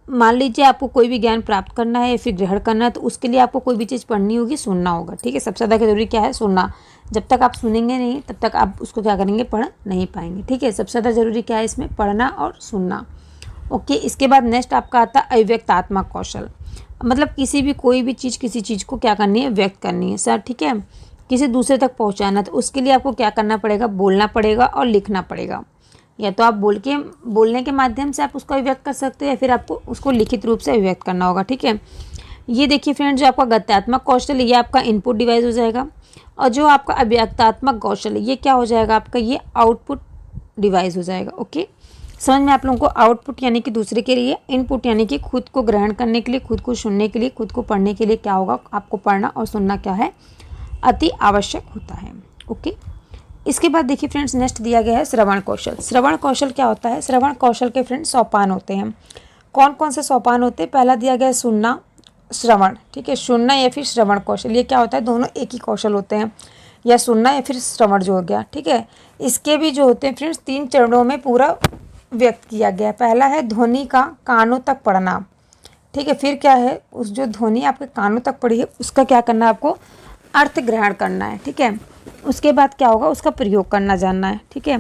S1: मान लीजिए आपको कोई भी ज्ञान प्राप्त करना है या फिर ग्रहण करना है, तो उसके लिए आपको कोई भी चीज़ पढ़नी होगी, सुनना होगा। ठीक है, सबसे ज़्यादा जरूरी क्या है, सुनना। जब तक आप सुनेंगे नहीं तब तक आप उसको क्या करेंगे, पढ़ नहीं पाएंगे। ठीक है, सबसे ज़्यादा जरूरी क्या है इसमें, पढ़ना और सुनना। ओके, इसके बाद नेक्स्ट आपका आता है अभिव्यक्तात्मक कौशल, मतलब किसी भी कोई भी चीज़ किसी चीज़ को क्या करनी है, व्यक्त करनी है सर। ठीक है, किसी दूसरे तक पहुँचाना, तो उसके लिए आपको क्या करना पड़ेगा, बोलना पड़ेगा और लिखना पड़ेगा। या तो आप बोलने के माध्यम से आप उसको अभिव्यक्त कर सकते हो या फिर आपको उसको लिखित रूप से अभिव्यक्त करना होगा। ठीक है, ये देखिए फ्रेंड्स जो आपका गत्यात्मक कौशल है ये आपका इनपुट डिवाइस हो जाएगा, और जो आपका अभिव्यक्तात्मक कौशल है ये क्या हो जाएगा आपका, ये आउटपुट डिवाइस हो जाएगा। ओके, समझ में आप लोगों को, आउटपुट यानी कि दूसरे के लिए, इनपुट यानी कि खुद को ग्रहण करने के लिए, खुद को सुनने के लिए, खुद को पढ़ने के लिए क्या होगा, आपको पढ़ना और सुनना क्या है, अति आवश्यक होता है। ओके, इसके बाद देखिए फ्रेंड्स नेक्स्ट दिया गया है श्रवण कौशल। श्रवण कौशल क्या होता है, श्रवण कौशल के फ्रेंड्स सोपान होते हैं। कौन कौन से सोपान होते हैं, पहला दिया गया है सुनना, श्रवण। ठीक है, सुनना या फिर श्रवण कौशल, ये क्या होता है, दोनों एक ही कौशल होते हैं, या सुनना या फिर श्रवण जो हो गया। ठीक है, इसके भी जो होते हैं फ्रेंड्स 3 चरणों में पूरा व्यक्त किया गया है। पहला है ध्वनि का कानों तक पढ़ना। ठीक है, फिर क्या है, उस जो ध्वनि आपके कानों तक पड़ी है उसका क्या करना है, आपको अर्थ ग्रहण करना है। ठीक है, उसके बाद क्या होगा, उसका प्रयोग करना जानना है। ठीक है,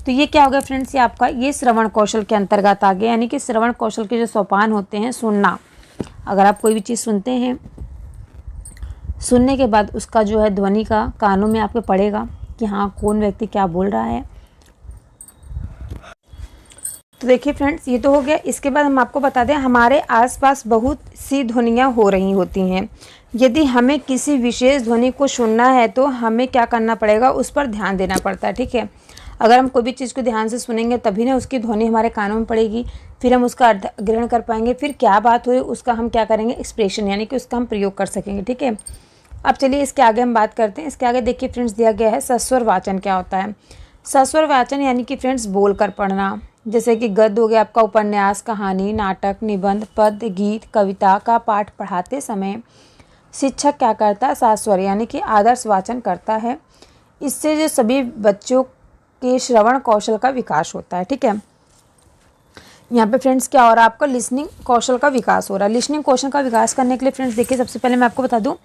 S1: तो ये क्या होगा फ्रेंड्स, ये आपका ये श्रवण कौशल के अंतर्गत आ गया, यानी कि श्रवण कौशल के जो सोपान होते हैं, सुनना, अगर आप कोई भी चीज़ सुनते हैं, सुनने के बाद उसका जो है ध्वनि का कानों में आपके पड़ेगा कि हाँ कौन व्यक्ति क्या बोल रहा है। तो देखिए फ्रेंड्स ये तो हो गया। इसके बाद हम आपको बता दें हमारे आसपास बहुत सी ध्वनियाँ हो रही होती हैं। यदि हमें किसी विशेष ध्वनि को सुनना है तो हमें क्या करना पड़ेगा, उस पर ध्यान देना पड़ता है। ठीक है, अगर हम कोई भी चीज़ को ध्यान से सुनेंगे तभी ना उसकी ध्वनि हमारे कानों में पड़ेगी, फिर हम उसका अर्थ ग्रहण कर पाएंगे, फिर क्या बात हो उसका हम क्या करेंगे, एक्सप्रेशन यानी कि उसका हम प्रयोग कर सकेंगे। ठीक है, अब चलिए इसके आगे हम बात करते हैं। इसके आगे देखिए फ्रेंड्स दिया गया है सस्वर वाचन क्या होता है। सस्वर वाचन यानी कि फ्रेंड्स बोल कर पढ़ना, जैसे कि गद्य हो गया आपका, उपन्यास, कहानी, नाटक, निबंध, पद्य, गीत, कविता का पाठ पढ़ाते समय शिक्षक क्या करता है, सस्वर यानी कि आदर्श वाचन करता है। इससे जो सभी बच्चों के श्रवण कौशल का विकास होता है। ठीक है, यहाँ पे फ्रेंड्स क्या हो रहा है, आपका लिसनिंग कौशल का विकास हो रहा है। लिसनिंग कौशल का विकास करने के लिए फ्रेंड्स देखिए सबसे पहले मैं आपको बता दूँ,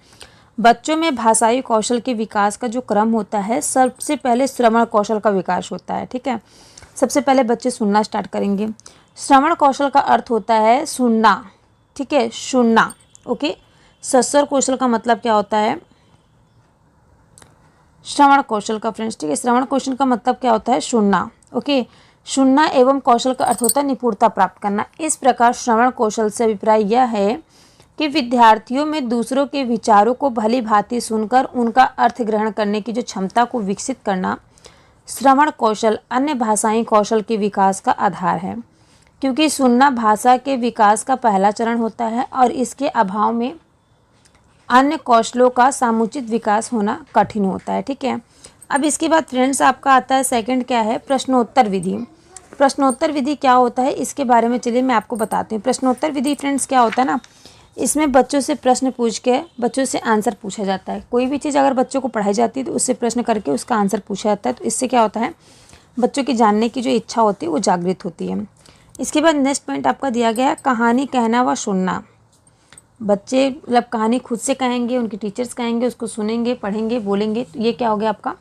S1: बच्चों में भाषाई कौशल के विकास का जो क्रम होता है, सबसे पहले श्रवण कौशल का विकास होता है। ठीक है, सबसे पहले बच्चे सुनना स्टार्ट करेंगे। श्रवण कौशल का अर्थ होता है सुनना। ठीक है, सुनना। ओके, सस्वर कौशल का मतलब क्या होता है, श्रवण कौशल का फ्रेंड्स। ठीक है, श्रवण कौशल का मतलब क्या होता है, सुनना। ओके, सुनना एवं कौशल का अर्थ होता है निपुणता प्राप्त करना। इस प्रकार श्रवण कौशल से अभिप्राय यह है कि विद्यार्थियों में दूसरों के विचारों को भली भांति सुनकर उनका अर्थ ग्रहण करने की जो क्षमता को विकसित करना श्रवण कौशल अन्य भाषाई कौशल के विकास का आधार है, क्योंकि सुनना भाषा के विकास का पहला चरण होता है और इसके अभाव में अन्य कौशलों का समुचित विकास होना कठिन होता है। ठीक है, अब इसके बाद फ्रेंड्स आपका आता है सेकंड क्या है, प्रश्नोत्तर विधि। प्रश्नोत्तर विधि क्या होता है इसके बारे में चलिए मैं आपको बताती हूँ। प्रश्नोत्तर विधि फ्रेंड्स क्या होता है ना, इसमें बच्चों से प्रश्न पूछ के बच्चों से आंसर पूछा जाता है। कोई भी चीज़ अगर बच्चों को पढ़ाई जाती है तो उससे प्रश्न करके उसका आंसर पूछा जाता है। तो इससे क्या होता है, बच्चों की जानने की जो इच्छा होती है वो जागृत होती है। इसके बाद नेक्स्ट पॉइंट आपका दिया गया है कहानी कहना व सुनना। बच्चे मतलब कहानी खुद से कहेंगे, उनके टीचर्स कहेंगे, उसको सुनेंगे, पढ़ेंगे, बोलेंगे। तो ये क्या हो गया आपका,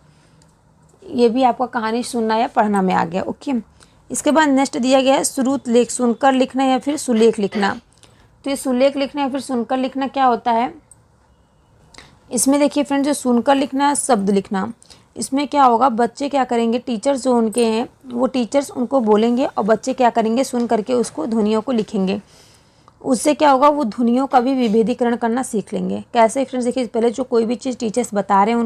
S1: ये भी आपका कहानी सुनना या पढ़ना में आ गया। ओके, इसके बाद नेक्स्ट दिया गया है श्रुत लेख, सुनकर लिखना या फिर सुलेख लिखना। तो ये सुलेख लिखना या फिर सुनकर लिखना क्या होता है, इसमें देखिए फ्रेंड्स, जो सुनकर लिखना, शब्द लिखना, इसमें क्या होगा, बच्चे क्या करेंगे, टीचर्स जो उनके हैं वो टीचर्स उनको बोलेंगे और बच्चे क्या करेंगे, सुन करके उसको ध्वनियों को लिखेंगे। उससे क्या होगा, वो ध्वनियों का भी विभेदीकरण करना सीख लेंगे। कैसे फ्रेंड्स, देखिए पहले जो कोई भी चीज़ टीचर्स बता रहे हैं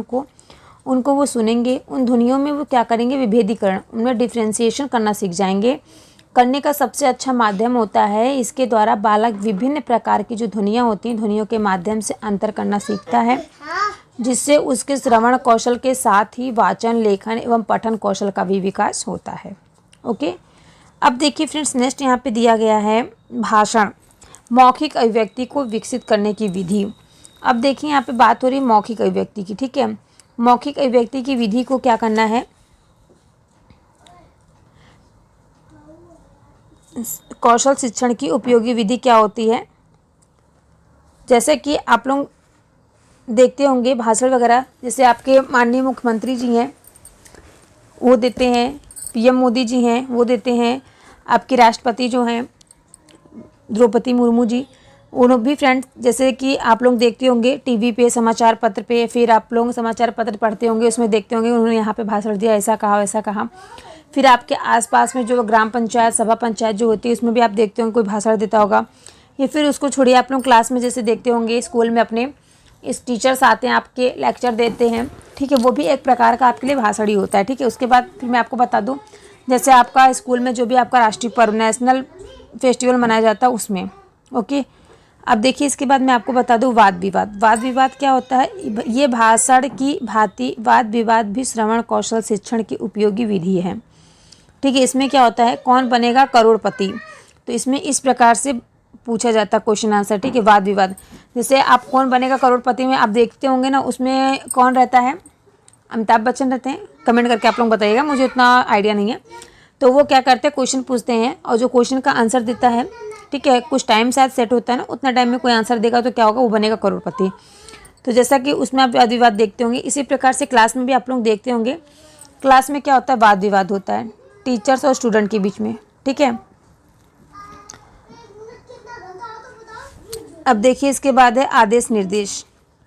S1: उनको वो सुनेंगे, उन ध्वनियों में वो क्या करेंगे, विभेदीकरण, उनमें डिफ्रेंसिएशन करना सीख जाएंगे। करने का सबसे अच्छा माध्यम होता है, इसके द्वारा बालक विभिन्न प्रकार की जो ध्वनियाँ होती हैं, ध्वनियों के माध्यम से अंतर करना सीखता है, जिससे उसके श्रवण कौशल के साथ ही वाचन, लेखन एवं पठन कौशल का भी विकास होता है। ओके, अब देखिए फ्रेंड्स, नेक्स्ट यहाँ पे दिया गया है भाषण, मौखिक अभिव्यक्ति को विकसित करने की विधि। अब देखिए यहाँ पे बात हो रही है मौखिक अभिव्यक्ति की। ठीक है, मौखिक अभिव्यक्ति की विधि को क्या करना है, कौशल शिक्षण की उपयोगी विधि क्या होती है, जैसे कि आप लोग देखते होंगे भाषण वगैरह, जैसे आपके माननीय मुख्यमंत्री जी हैं वो देते हैं, पीएम मोदी जी हैं वो देते हैं, आपके राष्ट्रपति जो हैं द्रौपदी मुर्मू जी, उन भी फ्रेंड्स, जैसे कि आप लोग देखते होंगे टीवी पे, समाचार पत्र पे, फिर आप लोग समाचार पत्र पढ़ते होंगे, उसमें देखते होंगे उन्होंने यहाँ पे भाषण दिया, ऐसा कहा वैसा कहा। फिर आपके आसपास में जो ग्राम पंचायत, सभा पंचायत जो होती है, उसमें भी आप देखते होंगे कोई भाषण देता होगा। या फिर उसको छोड़िए, आप लोग क्लास में जैसे देखते होंगे, स्कूल में अपने इस टीचर्स आते हैं, आपके लेक्चर देते हैं। ठीक है, वो भी एक प्रकार का आपके लिए भाषण ही होता है। ठीक है, उसके बाद फिर मैं आपको बता दूँ, जैसे आपका स्कूल में जो भी आपका राष्ट्रीय पर्व, नेशनल फेस्टिवल मनाया जाता है उसमें। ओके, अब देखिए इसके बाद मैं आपको बता दूं वाद विवाद। वाद विवाद क्या होता है, ये भाषण की भांति वाद विवाद भी श्रवण कौशल शिक्षण की उपयोगी विधि है। ठीक है, इसमें क्या होता है, कौन बनेगा करोड़पति, तो इसमें इस प्रकार से पूछा जाता है क्वेश्चन आंसर। ठीक है, वाद विवाद, जैसे आप कौन बनेगा करोड़पति में आप देखते होंगे ना, उसमें कौन रहता है, अमिताभ बच्चन रहते हैं। कमेंट करके आप लोग बताइएगा, मुझे उतना आइडिया नहीं है। तो वो क्या करते हैं, क्वेश्चन पूछते हैं और जो क्वेश्चन का आंसर देता है, ठीक है, कुछ टाइम शायद सेट होता है ना, उतना टाइम में कोई आंसर देगा तो क्या होगा, वो बनेगा करोड़पति। तो जैसा कि उसमें आप वाद विवाद देखते होंगे, इसी प्रकार से क्लास में भी आप लोग देखते होंगे, क्लास में क्या होता है, वाद विवाद होता है टीचर्स और स्टूडेंट के बीच में। ठीक है, अब देखिए इसके बाद है आदेश निर्देश।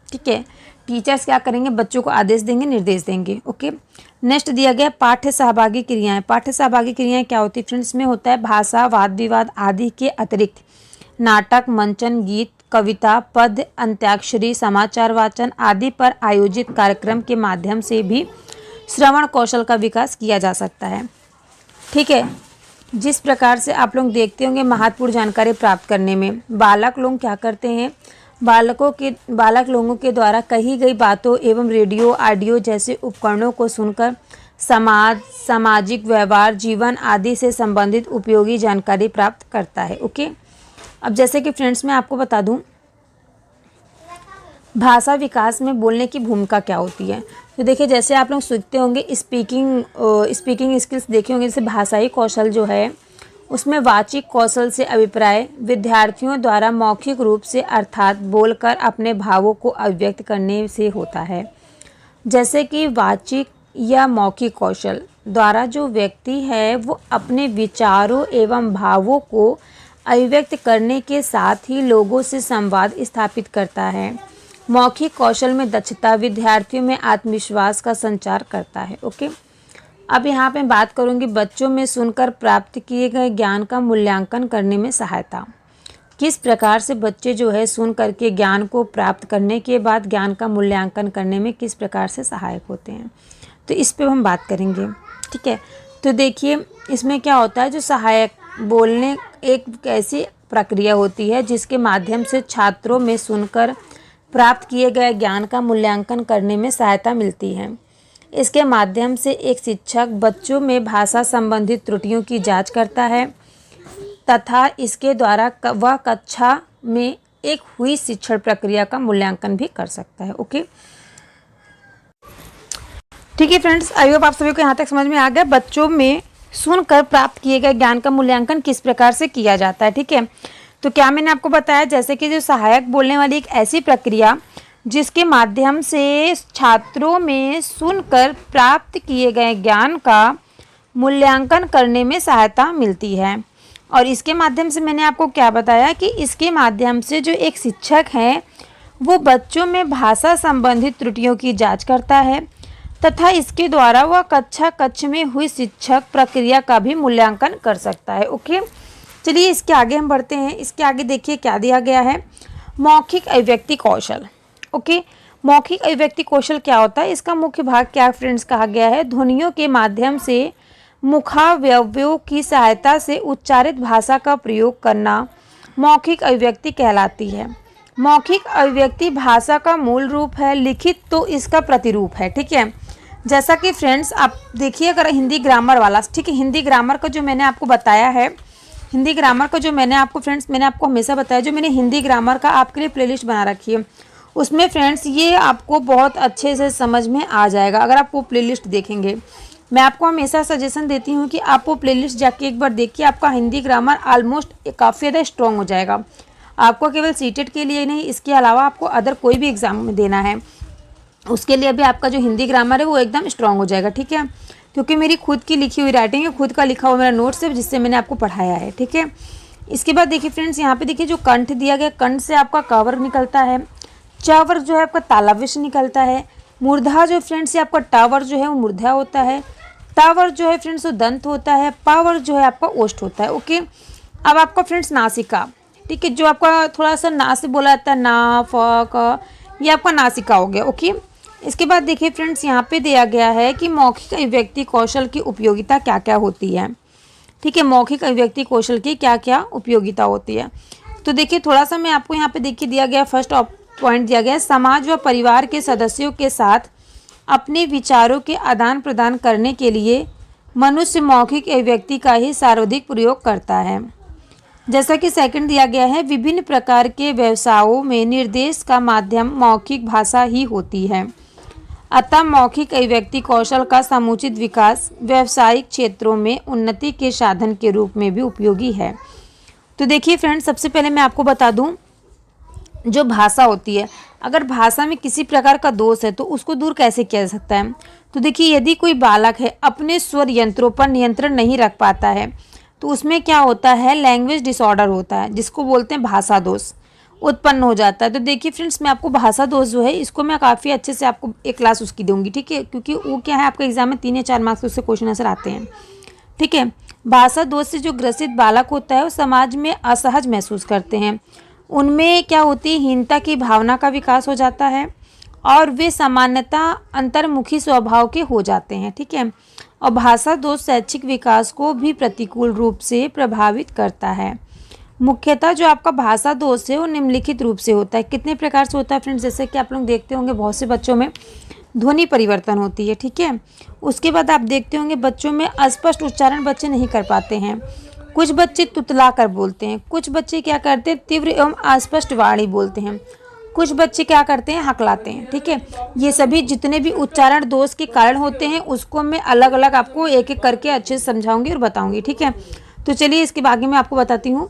S1: ठीक है, टीचर्स क्या करेंगे, बच्चों को आदेश देंगे, निर्देश देंगे। ओके, नेक्स्ट दिया गया पाठ्य सहभागी क्रियाएं। पाठ्य सहभागी क्रियाएं क्या होती है फ्रेंड्स, में होता है भाषा, वाद विवाद आदि के अतिरिक्त नाटक, मंचन, गीत, कविता, पद्य, अंत्याक्षरी, समाचार वाचन आदि पर आयोजित कार्यक्रम के माध्यम से भी श्रवण कौशल का विकास किया जा सकता है। ठीक है, जिस प्रकार से आप लोग देखते होंगे महत्वपूर्ण जानकारी प्राप्त करने में बालक लोग क्या करते हैं, बालक लोगों के द्वारा कही गई बातों एवं रेडियो, ऑडियो जैसे उपकरणों को सुनकर समाज, सामाजिक व्यवहार, जीवन आदि से संबंधित उपयोगी जानकारी प्राप्त करता है। ओके, अब जैसे कि फ्रेंड्स मैं आपको बता दूं भाषा विकास में बोलने की भूमिका क्या होती है। तो देखिए जैसे आप लोग सीखते होंगे स्पीकिंग स्किल्स देखे होंगे, जैसे भाषाई कौशल जो है उसमें वाचिक कौशल से अभिप्राय विद्यार्थियों द्वारा मौखिक रूप से अर्थात बोलकर अपने भावों को अभिव्यक्त करने से होता है। जैसे कि वाचिक या मौखिक कौशल द्वारा जो व्यक्ति है वो अपने विचारों एवं भावों को अभिव्यक्त करने के साथ ही लोगों से संवाद स्थापित करता है। मौखिक कौशल में दक्षता विद्यार्थियों में आत्मविश्वास का संचार करता है। ओके, अब यहाँ पे बात करूँगी बच्चों में सुनकर प्राप्त किए गए ज्ञान का मूल्यांकन करने में सहायता। किस प्रकार से बच्चे जो है सुन करके ज्ञान को प्राप्त करने के बाद ज्ञान का मूल्यांकन करने में किस प्रकार से सहायक होते हैं, तो इस पे हम बात करेंगे। ठीक है, तो देखिए इसमें क्या होता है, जो सहायक बोलने एक ऐसी प्रक्रिया होती है जिसके माध्यम से छात्रों में सुनकर प्राप्त किए गए ज्ञान का मूल्यांकन करने में सहायता मिलती है। इसके माध्यम से एक शिक्षक बच्चों में भाषा संबंधित त्रुटियों की जांच करता है तथा इसके द्वारा वह कक्षा में एक हुई शिक्षण प्रक्रिया का मूल्यांकन भी कर सकता है। ओके, ठीक है फ्रेंड्स, आई होप आप सभी को यहाँ तक समझ में आ गया बच्चों में सुनकर प्राप्त किए गए ज्ञान का मूल्यांकन किस प्रकार से किया जाता है। ठीक है, तो क्या मैंने आपको बताया, जैसे कि जो सहायक बोलने वाली एक ऐसी प्रक्रिया जिसके माध्यम से छात्रों में सुनकर प्राप्त किए गए ज्ञान का मूल्यांकन करने में सहायता मिलती है। और इसके माध्यम से मैंने आपको क्या बताया कि इसके माध्यम से जो एक शिक्षक है वो बच्चों में भाषा संबंधित त्रुटियों की जांच करता है तथा इसके द्वारा वह कक्ष में हुई शिक्षक प्रक्रिया का भी मूल्यांकन कर सकता है। ओके, चलिए इसके आगे हम बढ़ते हैं। इसके आगे देखिए क्या दिया गया है, मौखिक अभिव्यक्ति कौशल। ओके, मौखिक अभिव्यक्ति कौशल क्या होता है, इसका मुख्य भाग क्या फ्रेंड्स कहा गया है, ध्वनियों के माध्यम से मुखावयवों की सहायता से उच्चारित भाषा का प्रयोग करना मौखिक अभिव्यक्ति कहलाती है। मौखिक अभिव्यक्ति भाषा का मूल रूप है, लिखित तो इसका प्रतिरूप है। ठीक है, जैसा कि फ्रेंड्स आप देखिए अगर हिंदी ग्रामर वाला, ठीक है, हिंदी ग्रामर का जो मैंने आपको बताया है, हिंदी ग्रामर का जो मैंने आपको फ्रेंड्स मैंने आपको हमेशा बताया, जो मैंने हिंदी ग्रामर का आपके लिए प्लेलिस्ट बना रखी है उसमें फ्रेंड्स ये आपको बहुत अच्छे से समझ में आ जाएगा अगर आप वो प्लेलिस्ट देखेंगे। मैं आपको हमेशा सजेशन देती हूँ कि आप वो प्लेलिस्ट जाके एक बार देखिए, आपका हिंदी ग्रामर ऑलमोस्ट काफ़ी ज़्यादा स्ट्रॉन्ग हो जाएगा। आपको केवल सीटेट के लिए नहीं, इसके अलावा आपको अदर कोई भी एग्ज़ाम में देना है उसके लिए भी आपका जो हिंदी ग्रामर है वो एकदम स्ट्रॉन्ग हो जाएगा। ठीक है, क्योंकि मेरी खुद की लिखी हुई राइटिंग है, खुद का लिखा हुआ मेरा नोट्स है जिससे मैंने आपको पढ़ाया है। ठीक है, इसके बाद देखिए फ्रेंड्स यहाँ पे देखिए जो कंठ दिया गया, कंठ से आपका कवर निकलता है, चावर जो है आपका तालव्य से निकलता है, मूर्धा जो फ्रेंड्स से आपका टावर जो है वो मूर्धा होता है, टावर जो है फ्रेंड्स वो दंत होता है, पावर जो है आपका ओष्ठ होता है। ओके, अब आपका फ्रेंड्स नासिका, ठीक है, जो आपका थोड़ा सा ना से बोला जाता है, ना फ क, ये आपका नासिका हो गया। ओके, इसके बाद देखिए फ्रेंड्स यहाँ पे दिया गया है कि मौखिक अभिव्यक्ति कौशल की उपयोगिता क्या क्या होती है। ठीक है, मौखिक अभिव्यक्ति कौशल की क्या क्या उपयोगिता होती है, तो देखिए थोड़ा सा मैं आपको यहाँ पे देखिए दिया गया फर्स्ट पॉइंट दिया गया है, समाज व परिवार के सदस्यों के साथ अपने विचारों के आदान प्रदान करने के लिए मनुष्य मौखिक अभिव्यक्ति का ही सर्वाधिक प्रयोग करता है। जैसा कि सेकंड दिया गया है, विभिन्न प्रकार के व्यवसायों में निर्देश का माध्यम मौखिक भाषा ही होती है, अतः मौखिक अभिव्यक्ति कौशल का समुचित विकास व्यावसायिक क्षेत्रों में उन्नति के साधन के रूप में भी उपयोगी है। तो देखिए फ्रेंड्स, सबसे पहले मैं आपको बता दूं, जो भाषा होती है, अगर भाषा में किसी प्रकार का दोष है तो उसको दूर कैसे किया जा सकता है। तो देखिए यदि कोई बालक है अपने स्वर यंत्रों पर नियंत्रण नहीं रख पाता है तो उसमें क्या होता है, लैंग्वेज डिसऑर्डर होता है, जिसको बोलते हैं भाषा दोष उत्पन्न हो जाता है। तो देखिए फ्रेंड्स, मैं आपको भाषा दोष जो है इसको मैं काफ़ी अच्छे से आपको एक क्लास उसकी दूंगी। ठीक है, क्योंकि वो क्या है, आपका एग्जाम में 3 या 4 मार्क्स उससे क्वेश्चन आंसर आते हैं। ठीक है, भाषा दोष से जो ग्रसित बालक होता है वो समाज में असहज महसूस करते हैं, उनमें क्या होती है, हीनता की भावना का विकास हो जाता है और वे सामान्यतः अंतर्मुखी स्वभाव के हो जाते हैं। ठीक है, और भाषा दोष शैक्षिक विकास को भी प्रतिकूल रूप से प्रभावित करता है। मुख्यतः जो आपका भाषा दोष है वो निम्नलिखित रूप से होता है। कितने प्रकार से होता है फ्रेंड्स, जैसे कि आप लोग देखते होंगे बहुत से बच्चों में ध्वनि परिवर्तन होती है। ठीक है, उसके बाद आप देखते होंगे बच्चों में अस्पष्ट उच्चारण बच्चे नहीं कर पाते हैं, कुछ बच्चे तुतला कर बोलते हैं, कुछ बच्चे क्या करते हैं, तीव्र एवं अस्पष्ट वाणी बोलते हैं, कुछ बच्चे क्या करते हैं, हकलाते हैं। ठीक है, ये सभी जितने भी उच्चारण दोष के कारण होते हैं उसको मैं अलग अलग आपको एक एक करके अच्छे से समझाऊंगी और बताऊंगी। ठीक है, तो चलिए इसके आगे मैं आपको बताती हूँ